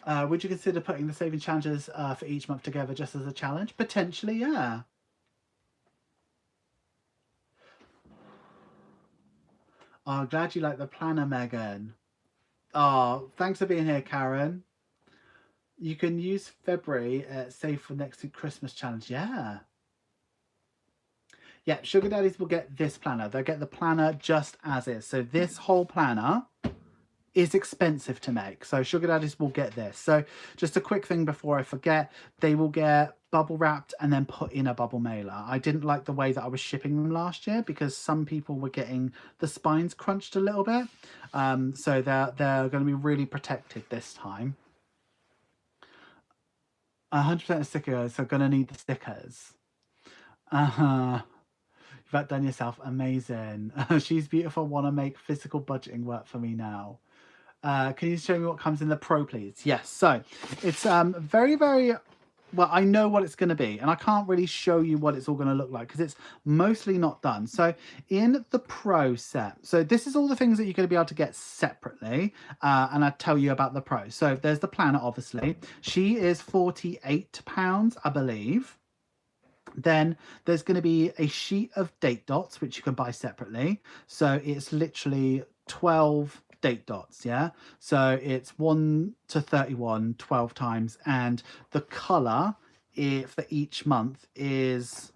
Would you consider putting the saving challenges for each month together just as a challenge? Potentially, yeah. Oh, glad you like the planner, Megan. Oh, thanks for being here, Karen. You can use February, save for next week Christmas challenge. Yeah. Yeah, sugar daddies will get this planner. They'll get the planner just as is. So this whole planner is expensive to make. So sugar daddies will get this. So just a quick thing before I forget, they will get bubble wrapped and then put in a bubble mailer. I didn't like the way that I was shipping them last year because some people were getting the spines crunched a little bit. So they're going to be really protected this time. 100% of stickers are going to need the stickers. You've outdone yourself. Amazing. She's beautiful. Want to make physical budgeting work for me now. Can you show me what comes in the Pro, please? Yes. So it's very, very... Well, I know what it's going to be, and I can't really show you what it's all going to look like because it's mostly not done. So in the Pro set, so this is all the things that you're going to be able to get separately, and I'll tell you about the Pro. So there's the planner, obviously. She is £48, I believe. Then there's going to be a sheet of date dots, which you can buy separately. So it's literally 12 date dots, yeah? So it's 1 to 31, 12 times. And the colour for each month is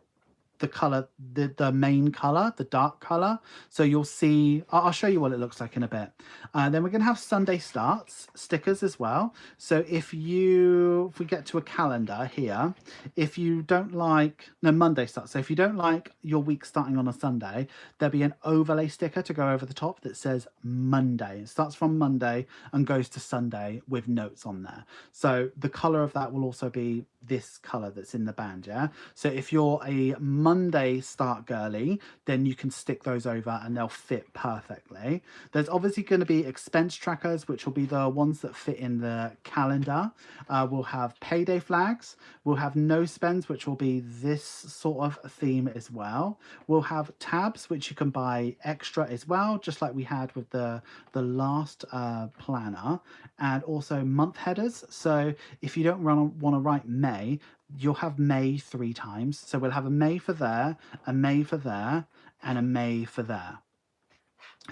the colour, the main colour, the dark colour. So you'll see, I'll show you what it looks like in a bit. Then we're going to have Sunday starts stickers as well. So if we get to a calendar here, if you don't like, no, Monday starts. So if you don't like your week starting on a Sunday, there'll be an overlay sticker to go over the top that says Monday. It starts from Monday and goes to Sunday with notes on there. So the colour of that will also be this colour that's in the band, yeah? So if you're a Monday start girly, then you can stick those over and they'll fit perfectly. There's obviously going to be expense trackers, which will be the ones that fit in the calendar. We'll have payday flags. We'll have no spends, which will be this sort of theme as well. We'll have tabs, which you can buy extra as well, just like we had with the last planner. And also month headers. So if you don't want to write May, you'll have May 3 times. So we'll have a May for there, a May for there, and a May for there.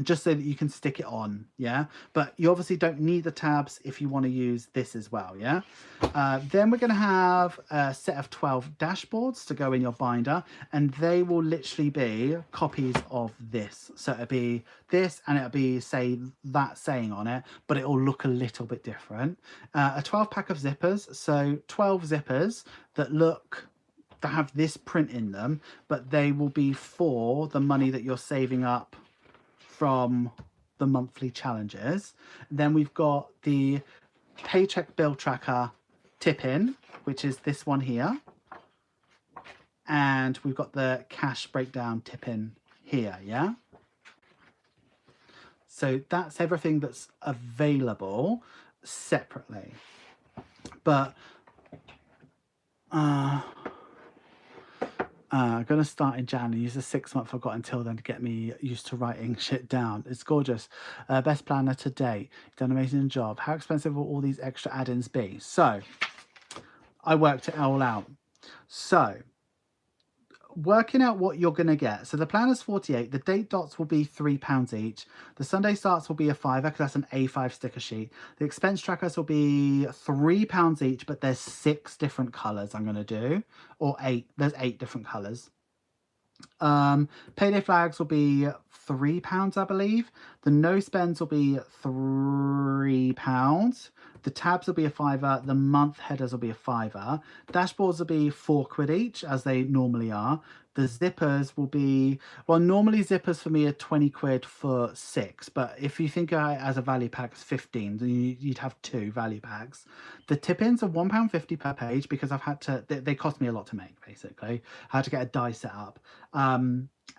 Just so that you can stick it on, yeah? But you obviously don't need the tabs if you want to use this as well, yeah? Then we're going to have a set of 12 dashboards to go in your binder, and they will literally be copies of this. So it'll be this, and it'll be, say, that saying on it, but it'll look a little bit different. A 12 pack of zippers, so 12 zippers that have this print in them, but they will be for the money that you're saving up from the monthly challenges. Then we've got the paycheck bill tracker tip in, which is this one here. and we've got the cash breakdown tip-in here, yeah? So that's everything that's available separately. But I'm going to start in Jan and use the 6 month I've got until then to get me used to writing shit down. It's gorgeous. Best planner to date. Done an amazing job. How expensive will all these extra add-ins be? So I worked it all out. So working out what you're going to get. So the planner's 48. The date dots will be £3 each. The Sunday starts will be a £5 because that's an A5 sticker sheet. The expense trackers will be £3 each, but there's 6 different colours I'm going to do, or 8. There's 8 different colours. Payday flags will be £3, I believe. The no spends will be £3. The tabs will be a £5. The month headers will be a £5. Dashboards will be £4 each, as they normally are. The zippers will be, well, normally zippers for me are £20 for 6, but if you think of it as a value pack, it's 15, then you'd have 2 value packs. The tip-ins are £1.50 per page because I've had to, they cost me a lot to make, basically. I had to get a die set up.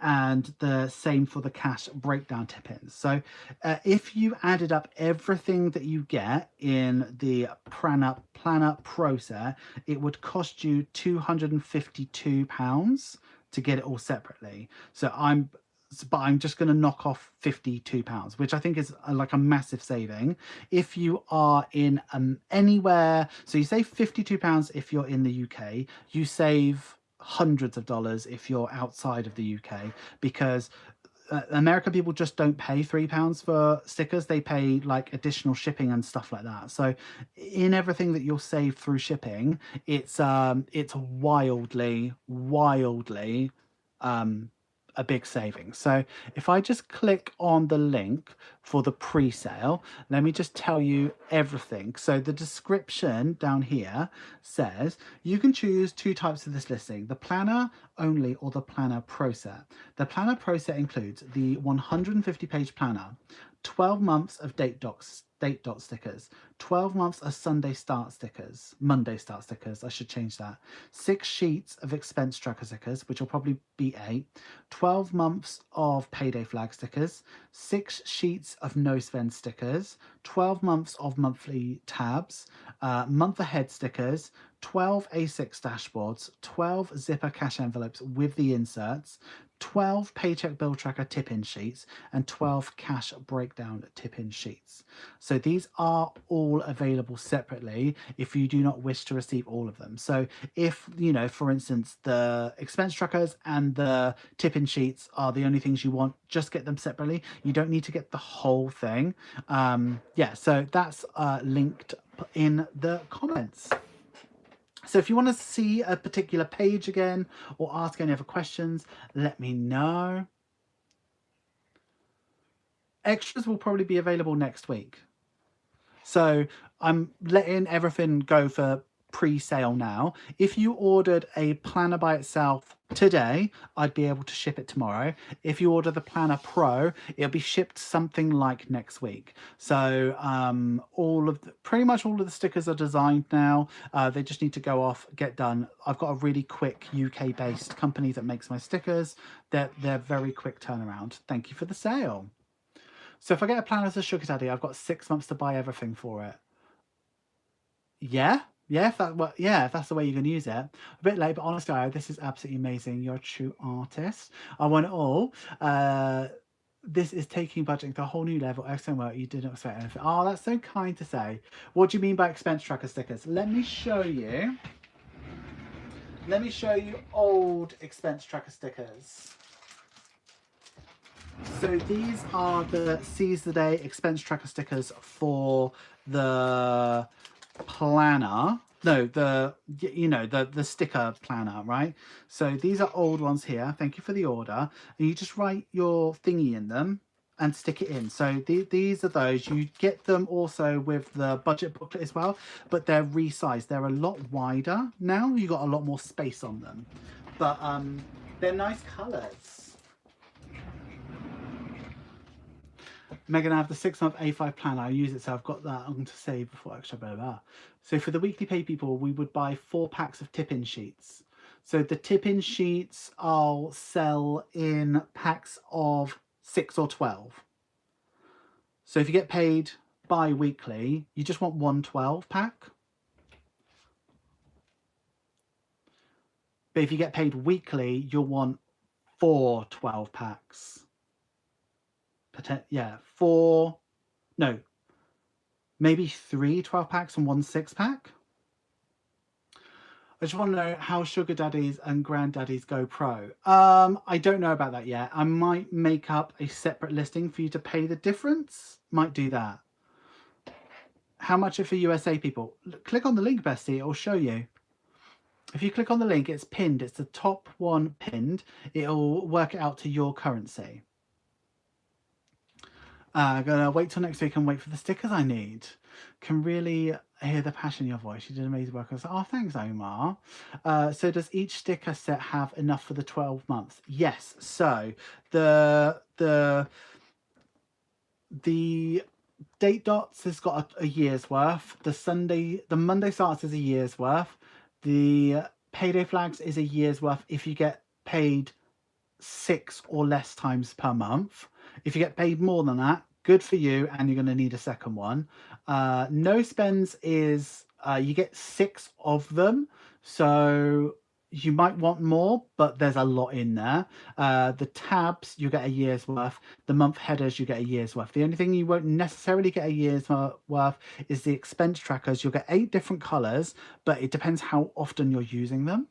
And the same for the cash breakdown tip-ins. So if you added up everything that you get in the Planner Pro set, it would cost you £252 to get it all separately. So I'm just going to knock off £52, which I think is like a massive saving. If you are in anywhere, so you save £52 if you're in the UK, you save hundreds of dollars if you're outside of the UK, because American people just don't pay £3 for stickers. They pay like additional shipping and stuff like that. So in everything that you'll save through shipping, it's wildly a big saving. So if I just click on the link for the pre-sale, let me just tell you everything. So the description down here says you can choose 2 types of this listing: the planner only or the planner pro set. The planner pro set includes the 150-page planner, 12 months of date dot stickers, 12 months of Monday start stickers, I should change that, 6 sheets of expense tracker stickers, which will probably be 8, 12 months of payday flag stickers, 6 sheets of no spend stickers, 12 months of monthly tabs, month ahead stickers, 12 A6 dashboards, 12 zipper cash envelopes with the inserts, 12 paycheck bill tracker tip-in sheets, and 12 cash breakdown tip-in sheets. So these are all available separately if you do not wish to receive all of them. So if, you know, for instance, the expense trackers and the tip-in sheets are the only things you want, just get them separately. You don't need to get the whole thing. Yeah, so that's linked in the comments. So if you want to see a particular page again or ask any other questions, let me know. Extras will probably be available next week. So I'm letting everything go for pre-sale now. If you ordered a planner by itself today, I'd be able to ship it tomorrow. If you order the Planner Pro, it'll be shipped something like next week. So pretty much all of the stickers are designed now. They just need to go off, get done. I've got a really quick UK-based company that makes my stickers. They're very quick turnaround. Thank you for the sale. So if I get a planner as a sugar daddy, I've got 6 months to buy everything for it. Yeah, if that's the way you're going to use it. A bit late, but honestly, this is absolutely amazing. You're a true artist. I want it all. This is taking budgeting to a whole new level. Excellent work. You didn't expect anything. Oh, that's so kind to say. What do you mean by expense tracker stickers? Let me show you. Let me show you old expense tracker stickers. So these are the Seize the Day expense tracker stickers for the planner. No, the sticker planner, right? So these are old ones here. Thank you for the order. And you just write your thingy in them and stick it in. So these are those. You get them also with the budget booklet as well, but they're resized. They're a lot wider now. You got a lot more space on them, but they're nice colours. Megan, I have the 6-month A5 planner. I use it, so I've got that on to save before extra blah blah. So for the weekly pay people, we would buy 4 packs of tip-in sheets. So the tip-in sheets I'll sell in packs of 6 or 12. So if you get paid bi-weekly, you just want one 12 pack. But if you get paid weekly, you'll want 4 12 packs. Yeah, 4, no, maybe 3 12 packs and 1 6 pack. I just want to know how sugar daddies and granddaddies go pro. I don't know about that yet. I might make up a separate listing for you to pay the difference. Might do that. How much are for USA people? Click on the link, Bestie. It'll show you. If you click on the link, it's pinned. It's the top one pinned. It'll work it out to your currency. Gonna wait till next week and wait for the stickers I need. Can really hear the passion in your voice. You did amazing work. I was like, oh, thanks, Omar. So does each sticker set have enough for the 12 months? Yes. So the date dots has got a year's worth. The Monday starts is a year's worth. The payday flags is a year's worth if you get paid 6 or less times per month. If you get paid more than that, good for you, and you're going to need a second one. No spends is you get 6 of them, so you might want more, but there's a lot in there. The tabs, you get a year's worth. The month headers, you get a year's worth. The only thing you won't necessarily get a year's worth is the expense trackers. You'll get 8 different colors, but it depends how often you're using them.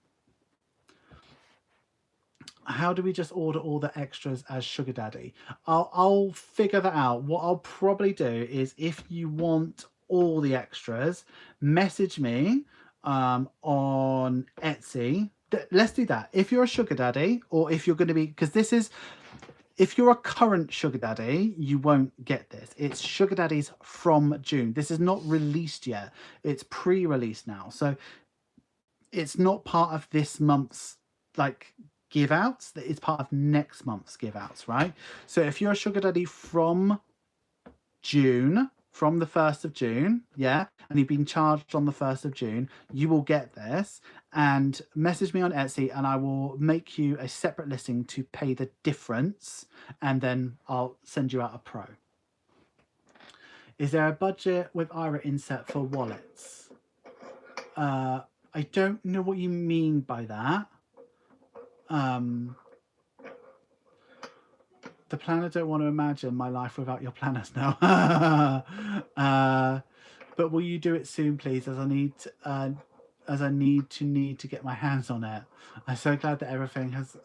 How do we just order all the extras as sugar daddy? I'll figure that out. What I'll probably do is, if you want all the extras, message me on Etsy. Let's do that. If you're a sugar daddy, or if you're going to be, because this is, if you're a current sugar daddy, you won't get this. It's sugar daddies from June. This is not released yet. It's pre-released now. So it's not part of this month's like give outs. That is part of next month's give outs, right? So if you're a sugar daddy from June, from the 1st of June, yeah, and you've been charged on the 1st of June, you will get this. And message me on Etsy and I will make you a separate listing to pay the difference, and then I'll send you out a pro. Is there a budget with IRA inset for wallets? I don't know what you mean by that. The planner don't want to imagine my life without your planners now. But will you do it soon, please, as I need to get my hands on it. I'm so glad that everything has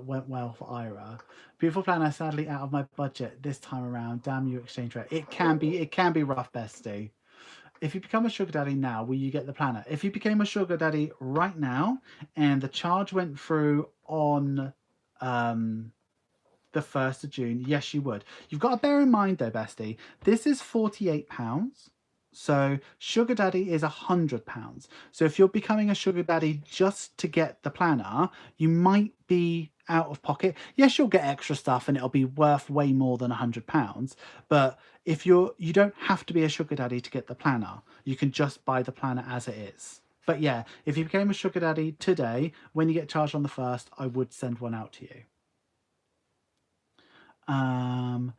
went well for Ira. Beautiful planner, sadly out of my budget this time around. Damn you, exchange rate. It can be rough, Bestie. If you become a sugar daddy now, will you get the planner? If you became a sugar daddy right now and the charge went through on the 1st of June, yes, you would. You've got to bear in mind though, Bestie, this is £48. So sugar daddy is £100. So if you're becoming a sugar daddy just to get the planner, you might be out of pocket. Yes, you'll get extra stuff and it'll be worth way more than £100. But if you don't have to be a sugar daddy to get the planner. You can just buy the planner as it is. But yeah, if you became a sugar daddy today, when you get charged on the 1st, I would send one out to you. Can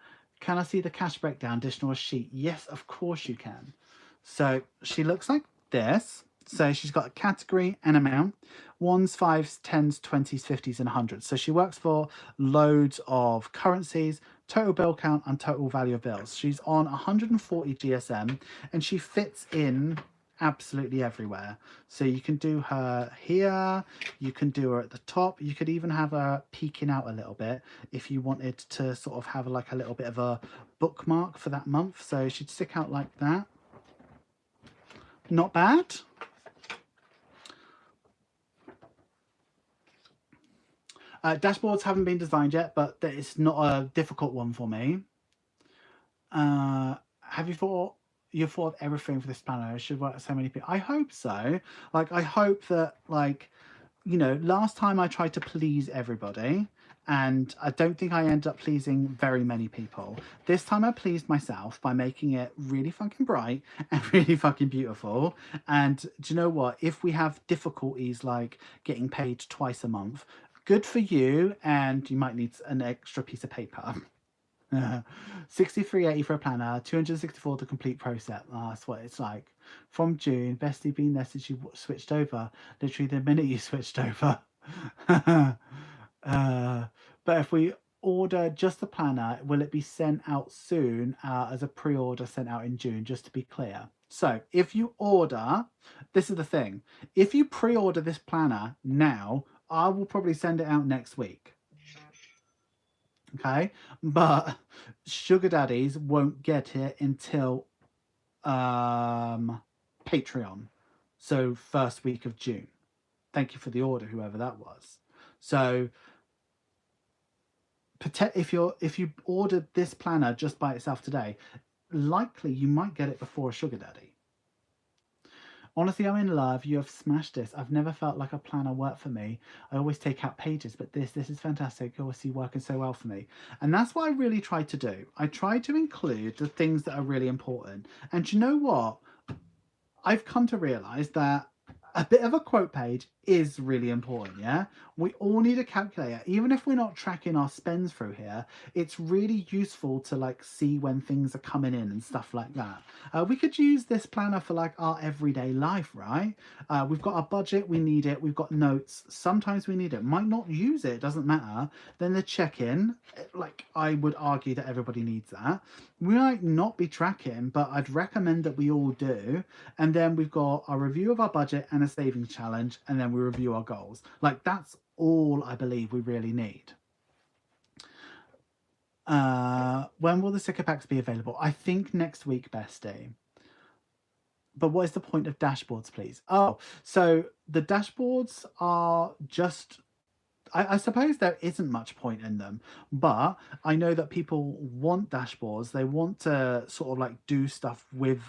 I see the cash breakdown additional sheet? Yes, of course you can. So she looks like this. So she's got a category and amount: 1s, 5s, 10s, 20s, 50s, and 100s. So she works for loads of currencies, total bill count, and total value of bills. She's on 140 GSM, and she fits in absolutely everywhere. So you can do her here, you can do her at the top, you could even have her peeking out a little bit if you wanted to sort of have like a little bit of a bookmark for that month. So she'd stick out like that. Not bad. Dashboards haven't been designed yet, but it's not a difficult one for me. Have you thought of everything for this planner? It should work with so many people. I hope so. Like, I hope that, like, you know, last time I tried to please everybody, and I don't think I ended up pleasing very many people. This time I pleased myself by making it really fucking bright and really fucking beautiful. And do you know what? If we have difficulties like getting paid twice a month, good for you, and you might need an extra piece of paper. 63.80 for a planner, 264 the complete process. That's what it's like. From June, Bestie been there since you switched over. Literally the minute you switched over. But if we order just the planner, will it be sent out soon as a pre-order sent out in June, just to be clear? So if you order, this is the thing. If you pre-order this planner now, I will probably send it out next week. Okay, but sugar daddies won't get it until Patreon, so first week of June. Thank you for the order, whoever that was. So if you ordered this planner just by itself today, likely you might get it before a sugar daddy. Honestly, I'm in love. You have smashed this. I've never felt like a planner worked for me. I always take out pages, but this is fantastic. Obviously working so well for me. And that's what I really tried to do. I tried to include the things that are really important. And you know what? I've come to realize that a bit of a quote page is really important, yeah? We all need a calculator. Even if we're not tracking our spends through here, it's really useful to like see when things are coming in and stuff like that. We could use this planner for like our everyday life, right? We've got our budget, we need it. We've got notes. Sometimes we need it. Might not use it, doesn't matter. Then the check-in, like I would argue that everybody needs that. We might not be tracking, but I'd recommend that we all do. And then we've got our review of our budget and a savings challenge, and then we review our goals. Like that's all I believe we really need. When will the sticker packs be available? I think next week, Bestie. But what is the point of dashboards, please? Oh, so the dashboards are just, I suppose there isn't much point in them, but I know that people want dashboards. They want to sort of like do stuff with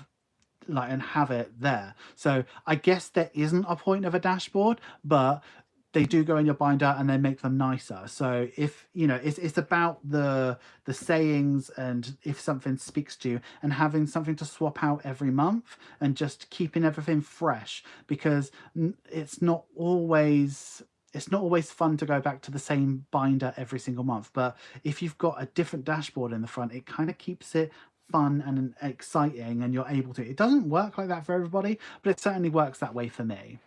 like and have it there. So I guess there isn't a point of a dashboard, but they do go in your binder and they make them nicer. So if you know, it's about the sayings and if something speaks to you and having something to swap out every month and just keeping everything fresh, because it's not always fun to go back to the same binder every single month. But if you've got a different dashboard in the front, it kind of keeps it fun and exciting, and you're able to. It doesn't work like that for everybody, but it certainly works that way for me.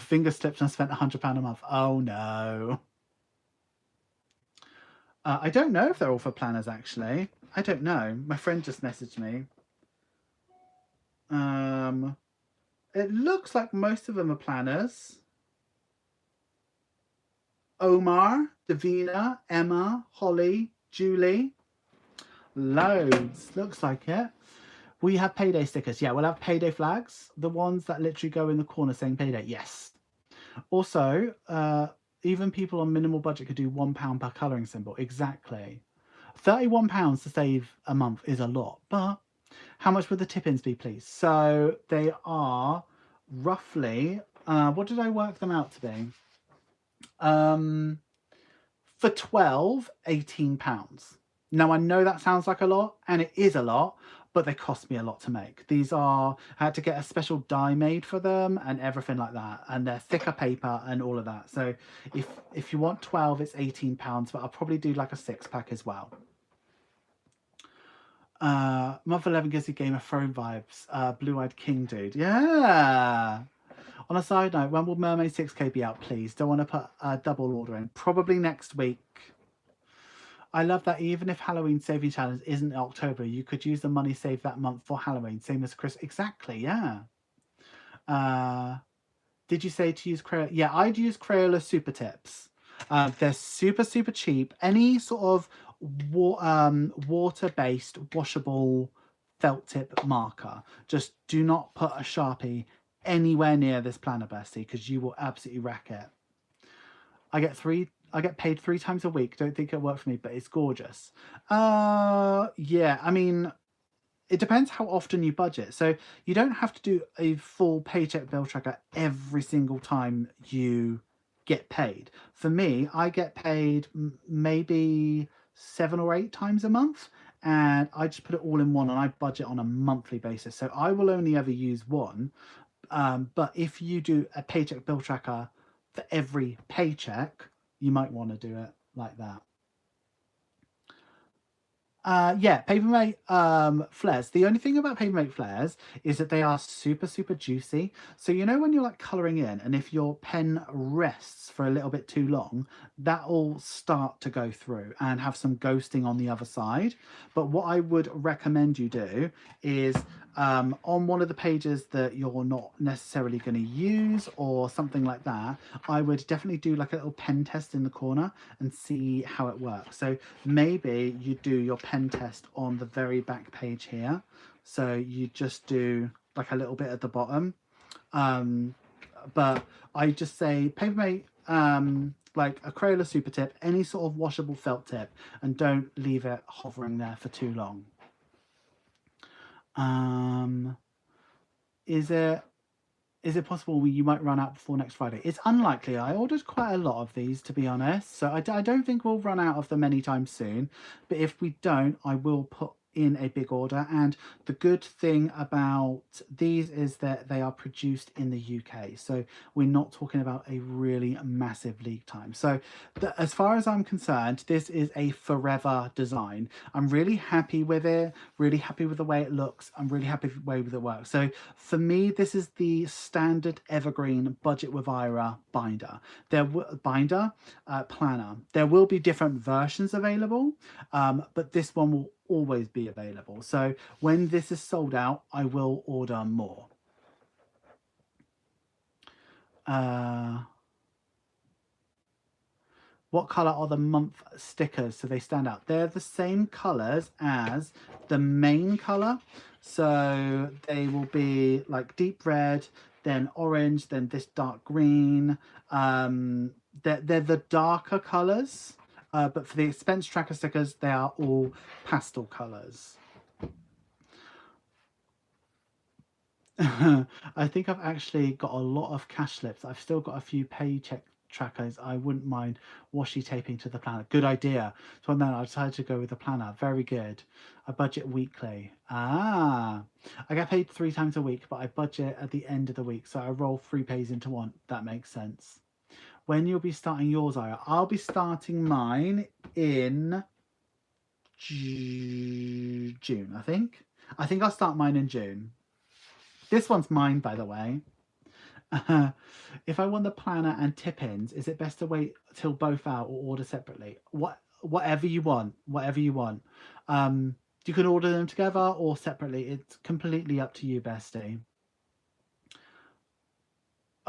Finger slipped and spent £100 a month. Oh no. I don't know if they're all for planners, actually. I don't know. My friend just messaged me. It looks like most of them are planners. Omar, Davina, Emma, Holly, Julie. Loads. Looks like it. We have payday stickers. Yeah, we'll have payday flags. The ones that literally go in the corner saying payday. Yes. Also, even people on minimal budget could do £1 per colouring symbol. Exactly. £31 to save a month is a lot, but how much would the tip-ins be, please? So they are roughly, what did I work them out to be? For 12, £18. Now, I know that sounds like a lot, and it is a lot, but they cost me a lot to make. These are, I had to get a special die made for them and everything like that, and they're thicker paper and all of that. So if you want 12, it's £18, but I'll probably do like a 6-pack as well. Month 11 gives you Game of Thrones vibes. Blue-eyed king dude. Yeah. On a side note, when will Mermaid 6K be out, please? Don't want to put a double order in. Probably next week. I love that even if Halloween saving challenge isn't in October, you could use the money saved that month for Halloween, same as Chris. Exactly, yeah. Did you say to use Crayola? Yeah, I'd use Crayola Super Tips. They're super, super cheap. Any sort of water-based washable felt tip marker. Just do not put a Sharpie anywhere near this planner, Bestie, because you will absolutely wreck it. I get paid 3 times a week. Don't think it'll work for me, but it's gorgeous. Yeah, I mean, it depends how often you budget. So you don't have to do a full paycheck bill tracker every single time you get paid. For me, I get paid maybe 7 or 8 times a month, and I just put it all in one and I budget on a monthly basis. So I will only ever use one. But if you do a paycheck bill tracker for every paycheck, you might want to do it like that. Yeah, Papermate flares. The only thing about Papermate flares is that they are super, super juicy. So you know when you're like colouring in, and if your pen rests for a little bit too long, that will start to go through and have some ghosting on the other side. But what I would recommend you do is on one of the pages that you're not necessarily going to use or something like that, I would definitely do like a little pen test in the corner and see how it works. So maybe you do your pen test on the very back page here. So you just do like a little bit at the bottom. But I just say Papermate, like a Crayola Super Tip, any sort of washable felt tip, and don't leave it hovering there for too long. Is it possible you might run out before next Friday? It's unlikely. I ordered quite a lot of these, to be honest, so I don't think we'll run out of them anytime soon. But if we don't, I will put in a big order. And the good thing about these is that they are produced in the UK, so we're not talking about a really massive lead time. So as far as I'm concerned, this is a forever design. I'm really happy with it, really happy with the way it looks. I'm really happy with the way it works. So for me, this is the standard evergreen budget with Ira binder. Planner. There will be different versions available, but this one will always be available. So when this is sold out, I will order more. What colour are the month stickers so they stand out? They're the same colours as the main colour. So they will be like deep red, then orange, then this dark green. They're the darker colours. But for the expense tracker stickers, they are all pastel colours. I think I've actually got a lot of cash slips. I've still got a few paycheck trackers. I wouldn't mind washi taping to the planner. Good idea. So then I decided to go with the planner. Very good. I budget weekly. I get paid 3 times a week, but I budget at the end of the week. So I roll 3 pays into one. That makes sense. When you'll be starting yours, Ira? I'll be starting mine in June, I think. I think I'll start mine in June. This one's mine, by the way. If I want the planner and tip-ins, is it best to wait till both out or order separately? Whatever you want. Whatever you want. You can order them together or separately. It's completely up to you, bestie.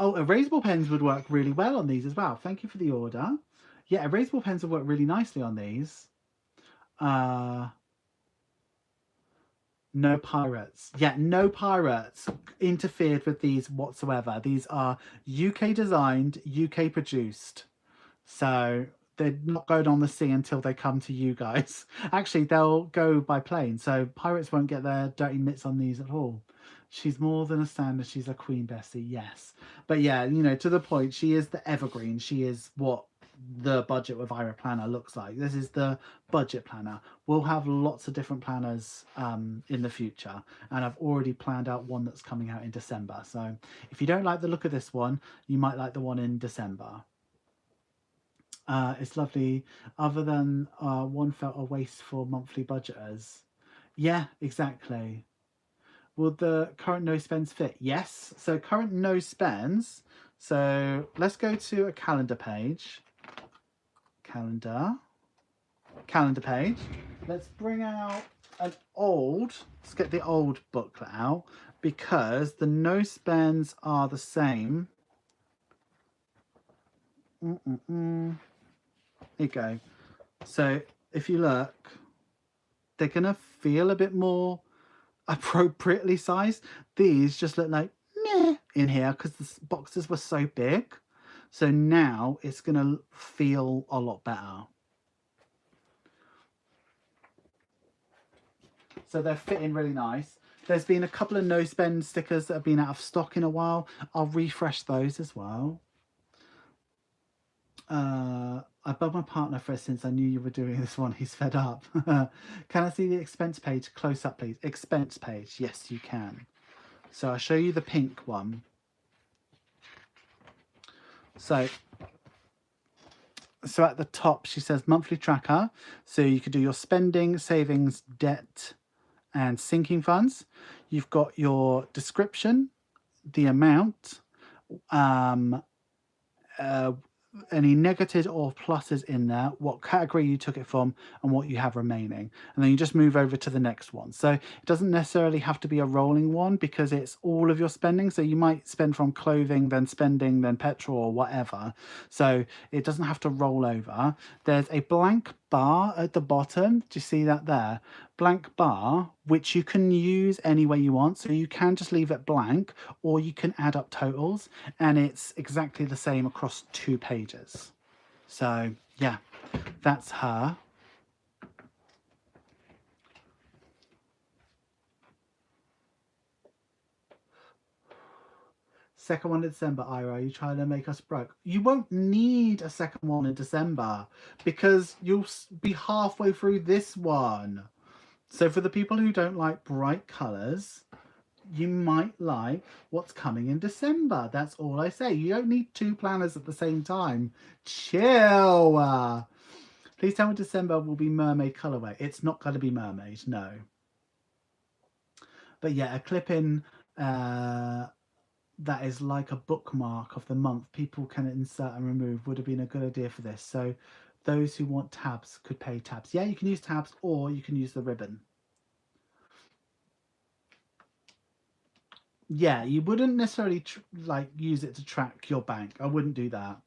Oh, erasable pens would work really well on these as well. Thank you for the order. Yeah, erasable pens will work really nicely on these. No pirates. Yeah, no pirates interfered with these whatsoever. These are UK designed, UK produced. So they're not going on the sea until they come to you guys. Actually, they'll go by plane. So pirates won't get their dirty mitts on these at all. She's more than a standard. She's a queen, Bessie. Yes. But yeah, you know, to the point, she is the evergreen. She is what the budget with Ira planner looks like. This is the budget planner. We'll have lots of different planners in the future, and I've already planned out one that's coming out in December. So if you don't like the look of this one, you might like the one in December. It's lovely. Other than one felt a waste for monthly budgeters. Yeah, exactly. Will the current no spends fit? Yes. So current no spends. So let's go to a calendar page. Calendar page. Let's bring out let's get the old booklet out because the no spends are the same. There you go. So if you look, they're gonna feel a bit more appropriately sized. These just look like meh in here because the boxes were so big. So now it's gonna feel a lot better. So they're fitting really nice. There's been a couple of no spend stickers that have been out of stock in a while. I'll refresh those as well. I bugged my partner for it since I knew you were doing this one. He's fed up. Can I see the expense page close up, please? Expense page. Yes, you can. So I'll show you the pink one. So at the top, she says monthly tracker. So you could do your spending, savings, debt, and sinking funds. You've got your description, the amount, any negatives or pluses in there, what category you took it from, and what you have remaining. And then you just move over to the next one. So it doesn't necessarily have to be a rolling one because it's all of your spending. So you might spend from clothing, then spending, then petrol or whatever. So it doesn't have to roll over. There's a blank bar at the bottom. Do you see that there? Blank bar, which you can use any way you want. So you can just leave it blank or you can add up totals and it's exactly the same across 2 pages. So yeah, that's her. Second one in December, Ira, are you trying to make us broke? You won't need a second one in December because you'll be halfway through this one. So for the people who don't like bright colours, you might like what's coming in December. That's all I say. You don't need 2 planners at the same time. Chill. Please tell me December will be mermaid colourway. It's not going to be mermaid, no. But yeah, a clip-in that is like a bookmark of the month people can insert and remove would have been a good idea for this. So those who want tabs could pay tabs. Yeah, you can use tabs or you can use the ribbon. Yeah, you wouldn't necessarily like use it to track your bank. I wouldn't do that.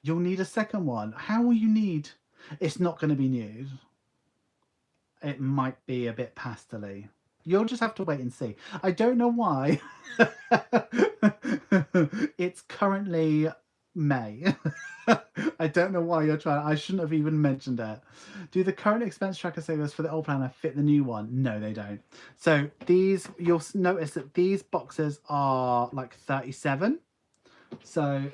You'll need a second one. How will you need? It's not going to be nude. It might be a bit pastel-y. You'll just have to wait and see. I don't know why. It's currently May. I don't know why you're trying. I shouldn't have even mentioned it. Do the current expense tracker savers for the old planner fit the new one? No, they don't. So these, you'll notice that these boxes are like 37. So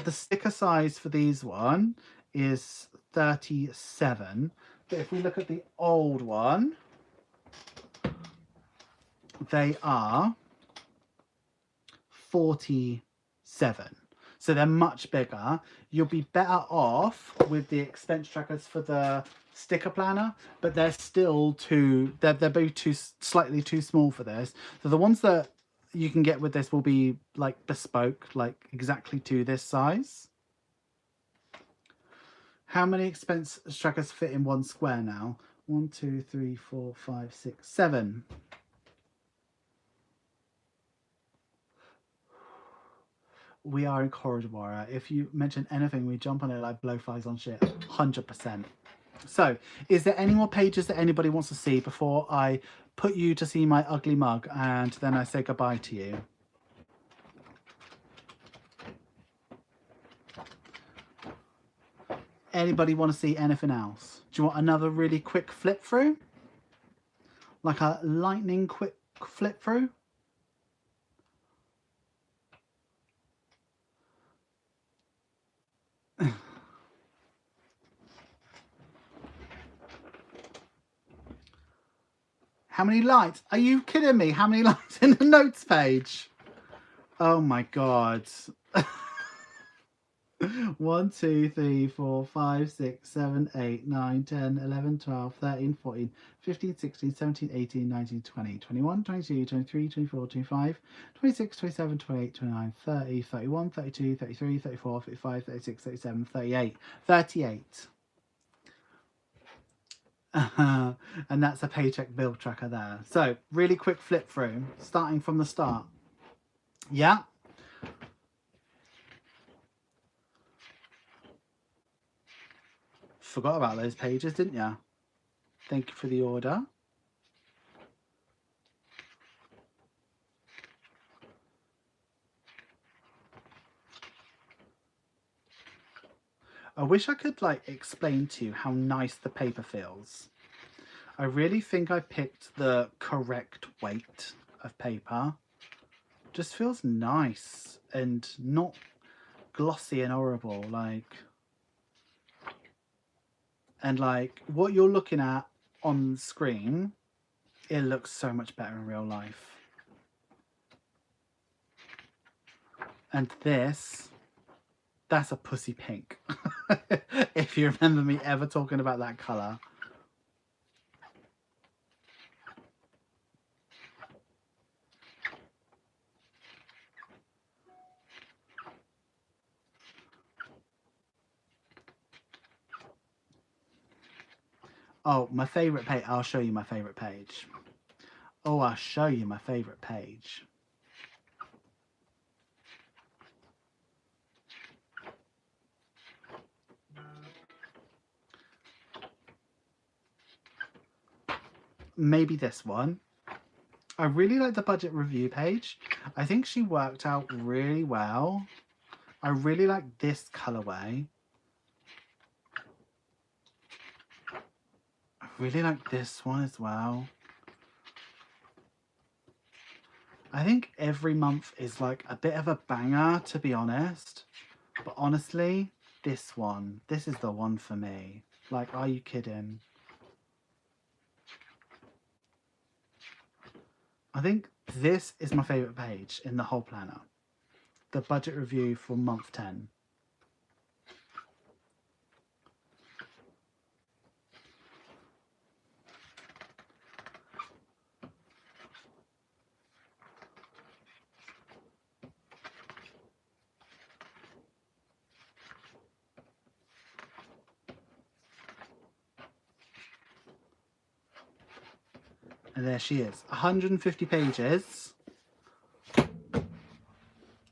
the sticker size for these one is 37. But if we look at the old one, they are 47. So they're much bigger. You'll be better off with the expense trackers for the sticker planner, but they're still they're both slightly too small for this. So the ones that you can get with this will be like bespoke, like exactly to this size. How many expense trackers fit in one square now? 1, 2, 3, 4, 5, 6, 7. We are in Corridor. If you mention anything, we jump on it like blowflies on shit. 100%. So, is there any more pages that anybody wants to see before I put you to see my ugly mug and then I say goodbye to you? Anybody want to see anything else? Do you want another really quick flip through? Like a lightning quick flip through? How many lights? Are you kidding me? How many lights in the notes page? Oh my god. 1, 2, 3, 4, 5, 6, 7, 8, 9, 10, 11, 12, 13, 14, 15, 16, 17, 18, 19, 20, 21, 22, 23, 24, 25, 26, 27, 28, 29, 30, 31, 32, 33, 34, 35, 36, 37, 38. 38. And that's a paycheck bill tracker there. So really quick flip through, starting from the start. Yeah. Forgot about those pages, didn't you? Thank you for the order. I wish I could like explain to you how nice the paper feels. I really think I picked the correct weight of paper. Just feels nice and not glossy and horrible, like, and like what you're looking at on the screen, it looks so much better in real life. And this, that's a pussy pink. If you remember me ever talking about that colour. Oh, my favourite page. I'll show you my favourite page. Oh, I'll show you my favourite page. Maybe this one. I really like the budget review page. I think she worked out really well. I really like this colourway. I really like this one as well. I think every month is like a bit of a banger, to be honest. But honestly, this is the one for me. Like, are you kidding? I think this is my favourite page in the whole planner. The budget review for month 10. And there she is, 150 pages,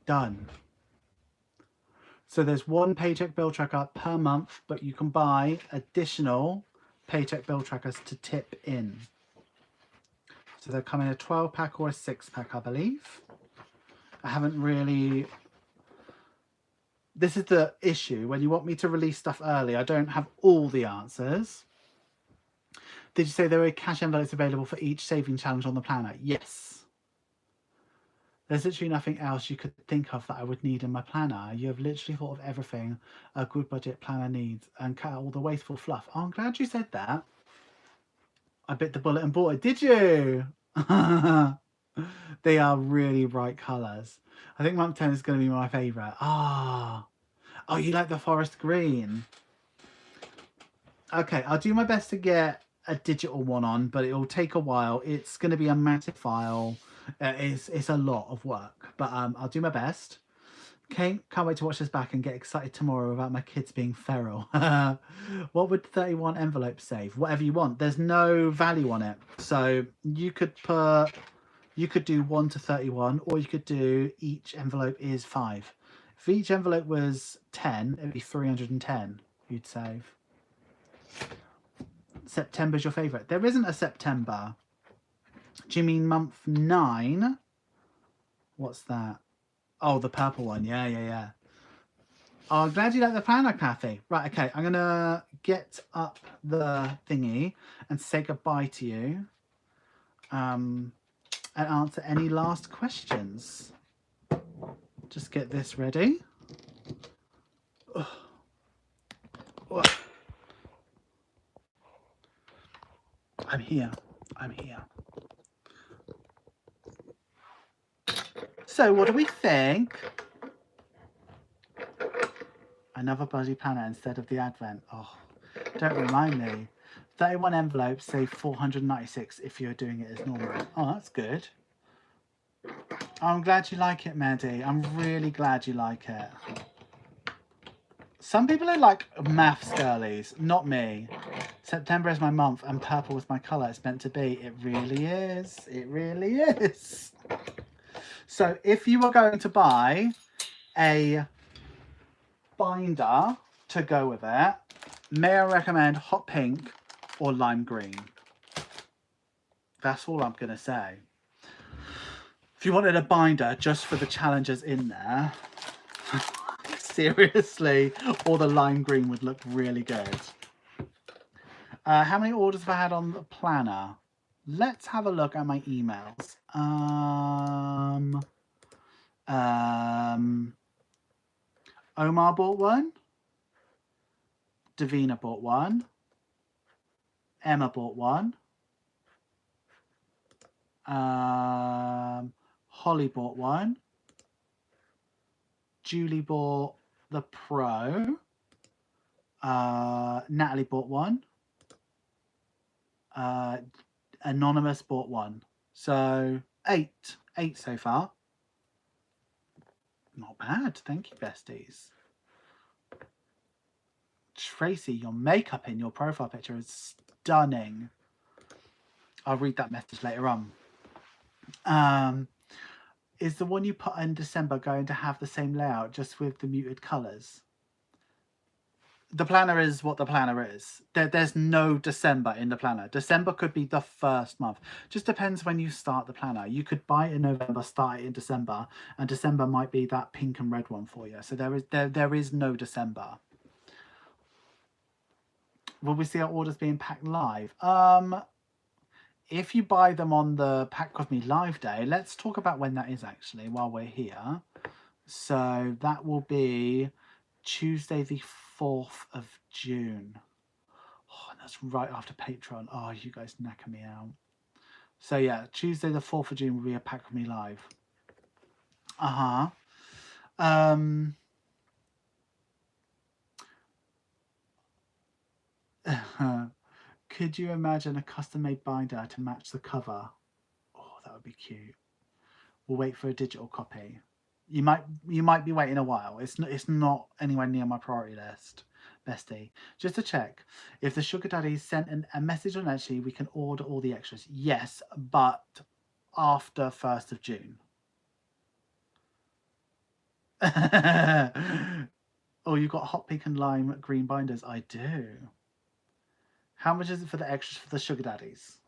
done. So there's one paycheck bill tracker per month, but you can buy additional paycheck bill trackers to tip in. So they come in a 12 pack or a 6 pack, I believe. I haven't really... This is the issue. When you want me to release stuff early, I don't have all the answers. Did you say there were cash envelopes available for each saving challenge on the planner? Yes. There's literally nothing else you could think of that I would need in my planner. You have literally thought of everything a good budget planner needs and cut out all the wasteful fluff. Oh, I'm glad you said that. I bit the bullet and bought it. Did you? They are really bright colours. I think month 10 is going to be my favourite. Ah. Oh, you like the forest green? Okay, I'll do my best to get a digital one on, but it'll take a while. It's going to be a massive file. It's a lot of work, but I'll do my best. Okay, can't wait to watch this back and get excited tomorrow about my kids being feral. What would 31 envelopes save? Whatever you want. There's no value on it. So you could do 1 to 31, or you could do each envelope is 5. If each envelope was 10, it'd be 310 you'd save. September's your favourite. There isn't a September. Do you mean month 9? What's that? Oh, the purple one. Yeah. Oh, I'm glad you like the planner, Kathy. Right, okay. I'm going to get up the thingy and say goodbye to you. And answer any last questions. Just get this ready. I'm here. So what do we think? Another bloody planner instead of the Advent. Oh, don't remind me. 31 envelopes, save 496 if you're doing it as normal. Oh, that's good. I'm glad you like it, Maddie. I'm really glad you like it. Some people are like maths girlies, not me. September is my month and purple is my colour. It's meant to be. It really is. It really is. So if you are going to buy a binder to go with it, may I recommend hot pink or lime green? That's all I'm going to say. If you wanted a binder just for the challenges in there, seriously, or the lime green would look really good. How many orders have I had on the planner? Let's have a look at my emails. Omar bought one. Davina bought one. Emma bought one. Holly bought one. Julie bought the Pro. Natalie bought one. Anonymous bought one. So 8 so far. Not bad. Thank you, besties. Tracy, your makeup in your profile picture is stunning. I'll read that message later on. Is the one you put in December going to have the same layout, just with the muted colours? The planner is what the planner is. There's no December in the planner. December could be the first month. Just depends when you start the planner. You could buy it in November, start it in December, and December might be that pink and red one for you. So there is no December. Will we see our orders being packed live? If you buy them on the Pack With Me live day, let's talk about when that is actually while we're here. So that will be Tuesday the 4th of June. Oh, and that's right after Patreon. Oh, you guys knacker me out. So yeah, Tuesday the 4th of June will be a Pack With Me live. Could you imagine a custom-made binder to match the cover? Oh, that would be cute. We'll wait for a digital copy. You might be waiting a while. It's not anywhere near my priority list, bestie. Just to check, if the sugar daddies sent a message on Etsy, we can order all the extras. Yes, but after 1st of June. Oh, you got hot pink and lime green binders. I do. How much is it for the extras for the sugar daddies?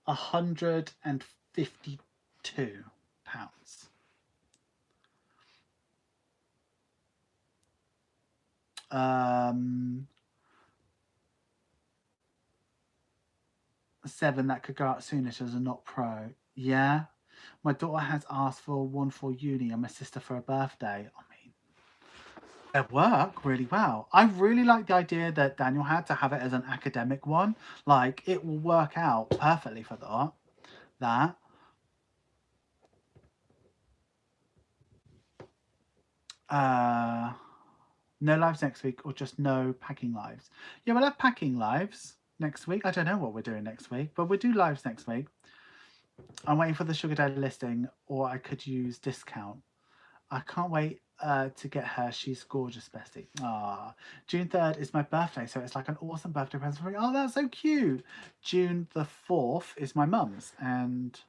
£152. Seven, that could go out soonish as a not pro. Yeah. My daughter has asked for one for uni and my sister for a birthday. I mean, it work really well. I really like the idea that Daniel had to have it as an academic one. Like, it will work out perfectly for that. No lives next week, or just no packing lives? Yeah, we'll have packing lives next week. I don't know what we're doing next week, but we'll do lives next week. I'm waiting for the sugar daddy listing, or I could use discount. I can't wait to get her. She's gorgeous, bestie. Ah, June 3rd is my birthday, so it's like an awesome birthday present for me. Oh, that's so cute. June the 4th is my mum's, and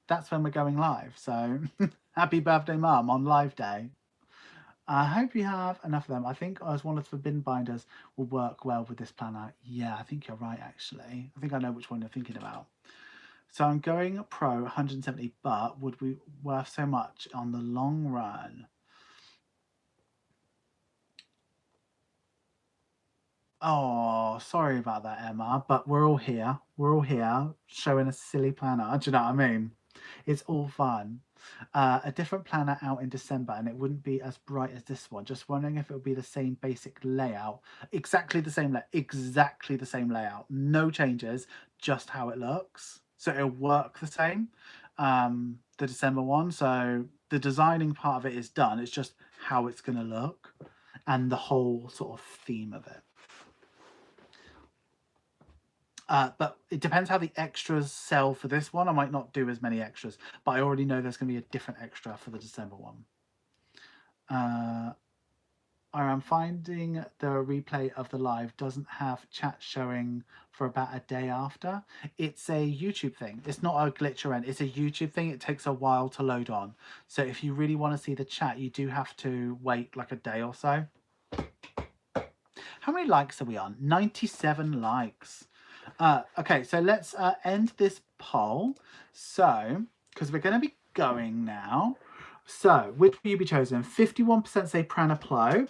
that's when we're going live. So happy birthday, mum, on live day. I hope you have enough of them. I think as one of the forbidden binders will work well with this planner. Yeah, I think you're right, actually. I think I know which one you're thinking about. So I'm going pro 170, but would be worth so much on the long run. Oh, sorry about that, Emma, but we're all here. We're all here showing a silly planner. Do you know what I mean? It's all fun. A different planner out in December, and it wouldn't be as bright as this one. Just wondering if it would be the same basic layout. Exactly the same layout. No changes, just how it looks. So it'll work the same, the December one. So the designing part of it is done. It's just how it's going to look and the whole sort of theme of it. But it depends how the extras sell for this one. I might not do as many extras, but I already know there's going to be a different extra for the December one. I am finding the replay of the live doesn't have chat showing for about a day after. It's a YouTube thing. It's not a glitch or anything. It's a YouTube thing. It takes a while to load on. So if you really want to see the chat, you do have to wait like a day or so. How many likes are we on? 97 likes. Okay, so let's end this poll. So, because we're going to be going now, So, which will you be chosen? 51% say Planner Pro,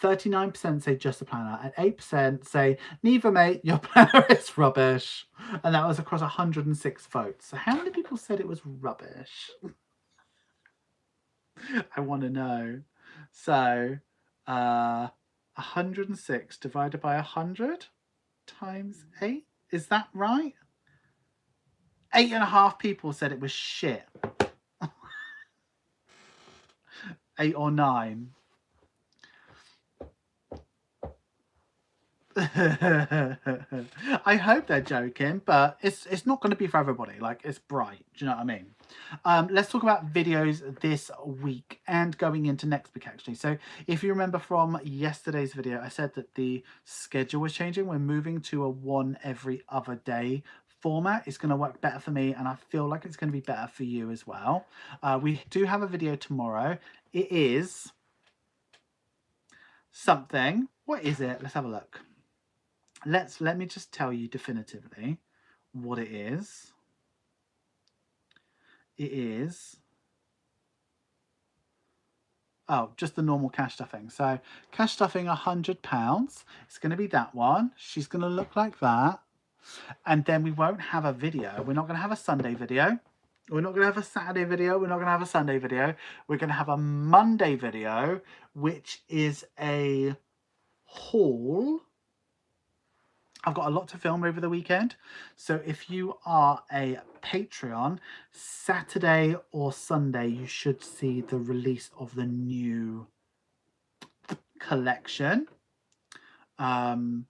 39% say just a planner, and 8% say neither, mate, your planner is rubbish. And that was across 106 votes. So how many people said it was rubbish? I want to know. So, 106 divided by 100 times 8. Is that right? 8.5 people said it was shit. 8 or 9. I hope they're joking, but it's not going to be for everybody. Like, it's bright. Do you know what I mean? Let's talk about videos this week and going into next week, actually. So if you remember from yesterday's video, I said that the schedule was changing. We're moving to a one every other day format. It's going to work better for me, and I feel like it's going to be better for you as well. We do have a video tomorrow. It is something. What is it? Let's have a look. Let me just tell you definitively what it is. It is just the normal cash stuffing. So cash stuffing £100. It's going to be that one. She's going to look like that. And then we won't have a video. We're not going to have a Sunday video. We're not going to have a Saturday video. We're not going to have a Sunday video. We're going to have a Monday video, which is a haul. I've got a lot to film over the weekend. So if you are a Patreon, Saturday or Sunday, you should see the release of the new collection. We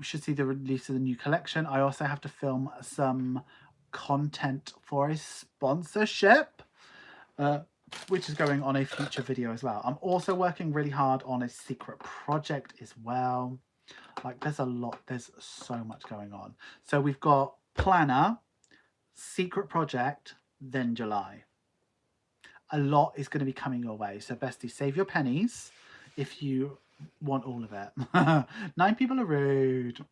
should see the release of the new collection. I also have to film some content for a sponsorship, which is going on a future video as well. I'm also working really hard on a secret project as well. Like, there's a lot, there's so much going on. So we've got planner, secret project, then July. A lot is going to be coming your way. So bestie, save your pennies if you want all of it. 9 people are rude.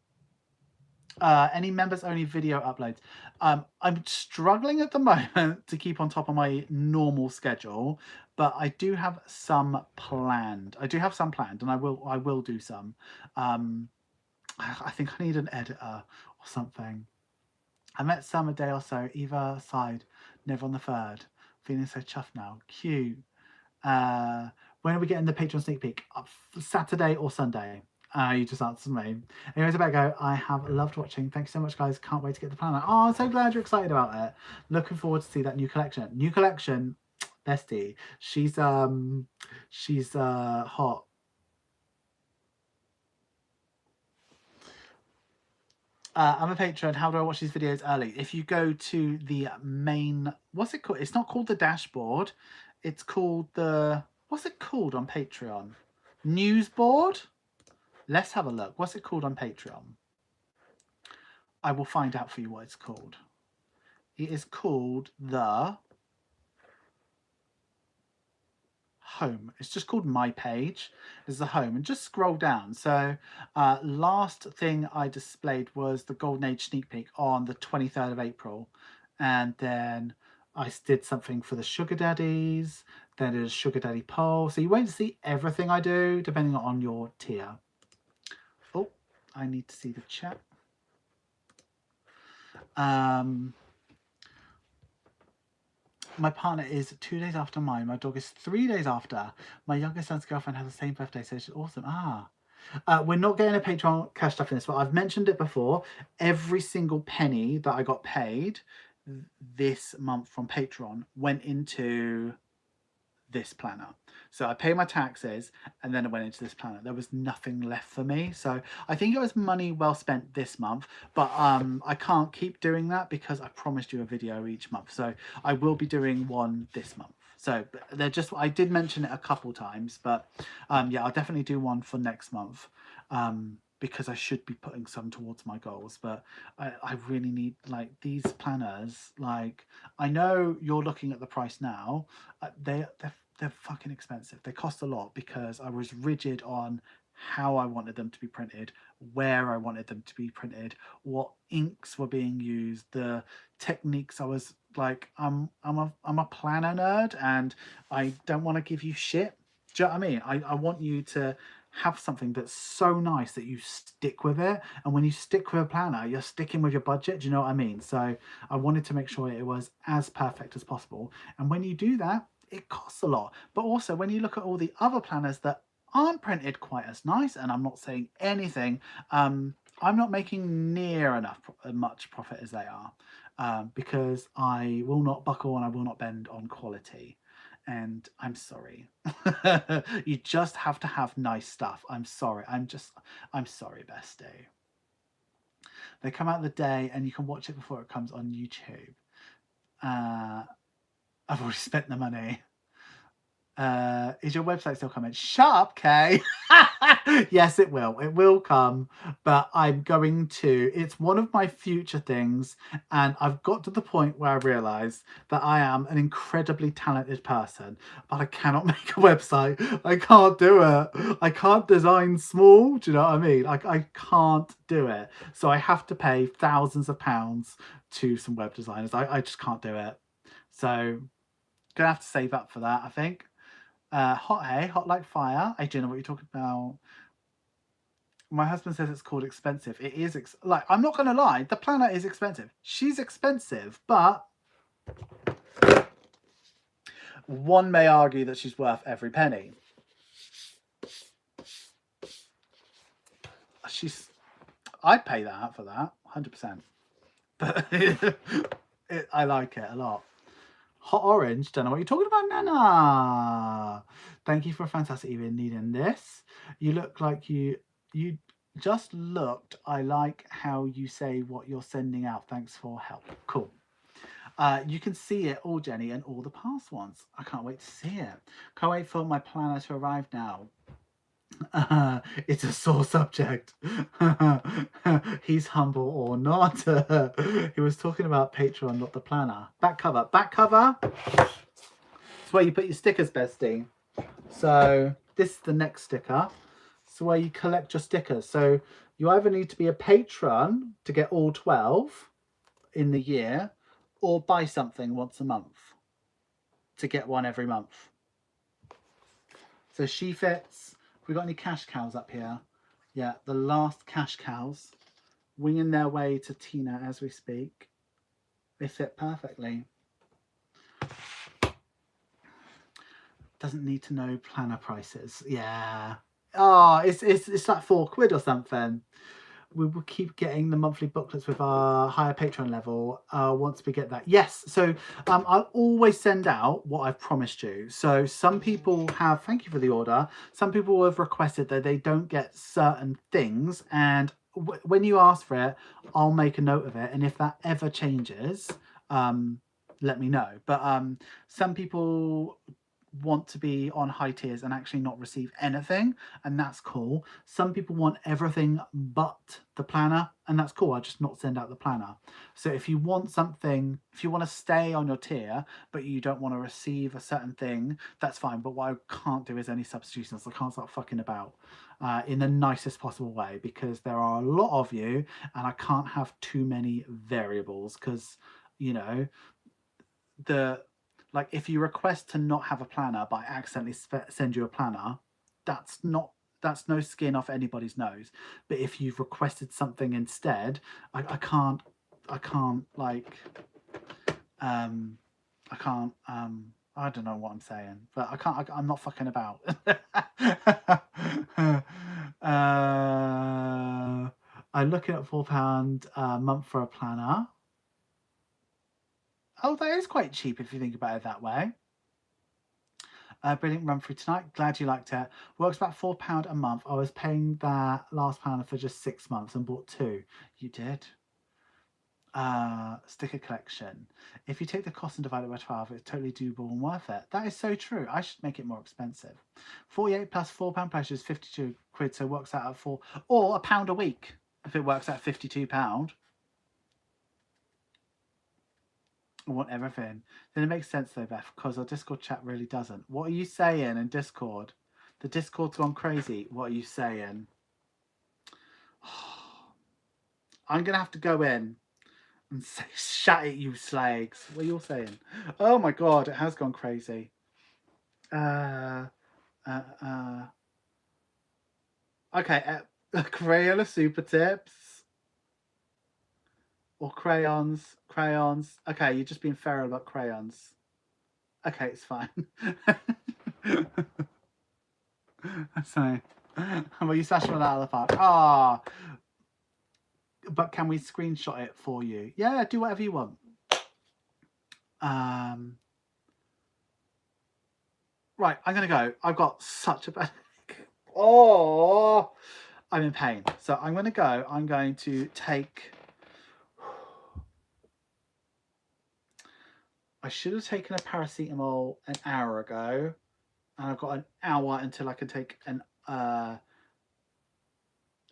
Any members only video uploads. I'm struggling at the moment to keep on top of my normal schedule, but I do have some planned. And I will do some. I think I need an editor or something. I met Sam a day or so, either side, never on the third. Feeling so chuffed now. Cute. When are we getting the Patreon sneak peek? Saturday or Sunday? You just answered me. Anyways, I better go. I have loved watching. Thanks so much, guys. Can't wait to get the planner. Oh, I'm so glad you're excited about it. Looking forward to see that new collection. New collection, bestie. She's hot. I'm a patron. How do I watch these videos early? If you go to the main, what's it called? It's not called the dashboard. It's called the, what's it called on Patreon? News board? Let's have a look. What's it called on Patreon? I will find out for you what it's called. It is called the home. It's just called my page. Is the home, and just scroll down. So last thing I displayed was the Golden Age sneak peek on the 23rd of April, and then I did something for the sugar daddies, then there's a sugar daddy poll. So you won't see everything I do depending on your tier. Oh, I need to see the chat. My partner is 2 days after mine. My dog is 3 days after. My youngest son's girlfriend has the same birthday, so she's awesome. We're not getting a Patreon cash stuff in this, but I've mentioned it before. Every single penny that I got paid this month from Patreon went into this planner. So I paid my taxes and then it went into this planner. There was nothing left for me. So I think it was money well spent this month, but I can't keep doing that because I promised you a video each month. So I will be doing one this month. So they're just, I did mention it a couple times, but yeah, I'll definitely do one for next month. Because I should be putting some towards my goals, but I really need, like, these planners. Like, I know you're looking at the price now. They're fucking expensive. They cost a lot because I was rigid on how I wanted them to be printed, where I wanted them to be printed, what inks were being used, the techniques. I was like, I'm a planner nerd, and I don't want to give you shit. Do you know what I mean? I want you to have something that's so nice that you stick with it. And when you stick with a planner, you're sticking with your budget. Do you know what I mean? So I wanted to make sure it was as perfect as possible. And when you do that, it costs a lot. But also, when you look at all the other planners that aren't printed quite as nice, and I'm not saying anything, I'm not making near enough much profit as they are, because I will not buckle and I will not bend on quality. And I'm sorry. You just have to have nice stuff. I'm sorry. I'm sorry, bestie. They come out the day and you can watch it before it comes on YouTube. I've already spent the money. Is your website still coming? Shut up, Kay. Yes, it will. It will come, but I'm going to. It's one of my future things, and I've got to the point where I realise that I am an incredibly talented person, but I cannot make a website. I can't do it. I can't design small. Do you know what I mean? I can't do it. So I have to pay thousands of pounds to some web designers. I just can't do it. So gonna have to save up for that, I think. Hot hay, hot like fire. I do know what you're talking about. My husband says it's called expensive. It is like, I'm not gonna lie, the planner is expensive. She's expensive, but one may argue that she's worth every penny. I'd pay that for that, 100%. But I like it a lot. Hot orange, don't know what you're talking about, Nana. Thank you for a fantastic evening needing this. You look like you just looked. I like how you say what you're sending out. Thanks for help. Cool. You can see it all, Jenny, and all the past ones. I can't wait to see it. Can't wait for my planner to arrive now. It's a sore subject. He's humble or not. He was talking about Patreon, not the planner. Back cover. Back cover. It's where you put your stickers, bestie. So this is the next sticker. It's where you collect your stickers. So you either need to be a patron to get all 12 in the year, or buy something once a month to get one every month. So she fits. We got any cash cows up here? Yeah, the last cash cows winging their way to Tina as we speak. They fit perfectly. Doesn't need to know planner prices. Yeah. Oh, it's like £4 or something. We will keep getting the monthly booklets with our higher Patreon level once we get that. Yes, so I'll always send out what I've promised you. So some people have, thank you for the order, some people have requested that they don't get certain things, and when you ask for it, I'll make a note of it, and if that ever changes, let me know. But some people want to be on high tiers and actually not receive anything, and that's cool. Some people want everything but the planner, and that's cool. I just not send out the planner. So if you want something, if you want to stay on your tier but you don't want to receive a certain thing, that's fine. But what I can't do is any substitutions. I can't start fucking about in the nicest possible way, because there are a lot of you and I can't have too many variables, because you know, like if you request to not have a planner but I accidentally send you a planner, that's no skin off anybody's nose. But if you've requested something instead, I can't like I can't I don't know what I'm saying, but I'm not fucking about. I'm looking at £4 a month for a planner. Oh, that is quite cheap if you think about it that way. Brilliant run through tonight. Glad you liked it. Works about £4 a month. I was paying that last planner for just 6 months and bought 2. You did. Sticker collection. If you take the cost and divide it by 12, it's totally doable and worth it. That is so true. I should make it more expensive. 48 plus £4 pressure is £52, so it works out at 4, or £1 a week if it works out £52. I want everything. Then it makes sense though, Beth, because our Discord chat really doesn't. What are you saying in Discord? The Discord's gone crazy. What are you saying? I'm going to have to go in and say, shut it, you slags. What are you all saying? Oh my God, it has gone crazy. Okay, Crayola Super Tips. Or crayons. Okay, you're just being feral about crayons. Okay, it's fine. That's fine. Well, you smashed one out of the park. Ah, but can we screenshot it for you? Yeah, do whatever you want. Right, I'm gonna go. I've got such a bad. Oh, I'm in pain. So I'm gonna go. I'm going to take. I should have taken a paracetamol an hour ago, and I've got an hour until I can take an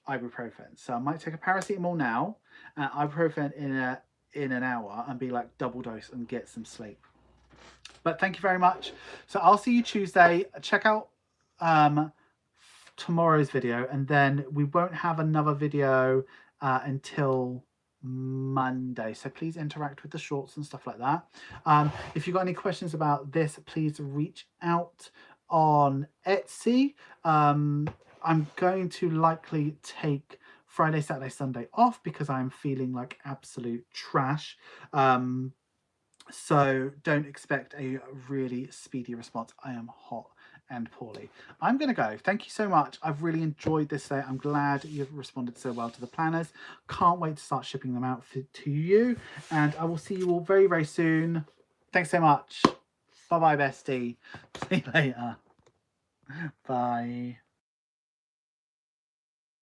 ibuprofen. So I might take a paracetamol now, and ibuprofen in an hour, and be like double dose and get some sleep. But thank you very much. So I'll see you Tuesday. Check out tomorrow's video, and then we won't have another video until Monday, so please interact with the shorts and stuff like that. If you've got any questions about this, please reach out on Etsy. I'm going to likely take Friday, Saturday, Sunday off because I'm feeling like absolute trash. So don't expect a really speedy response. I am hot and poorly. I'm going to go. Thank you so much. I've really enjoyed this day. I'm glad you've responded so well to the planners. Can't wait to start shipping them out to you. And I will see you all very, very soon. Thanks so much. Bye-bye, bestie. See you later. Bye.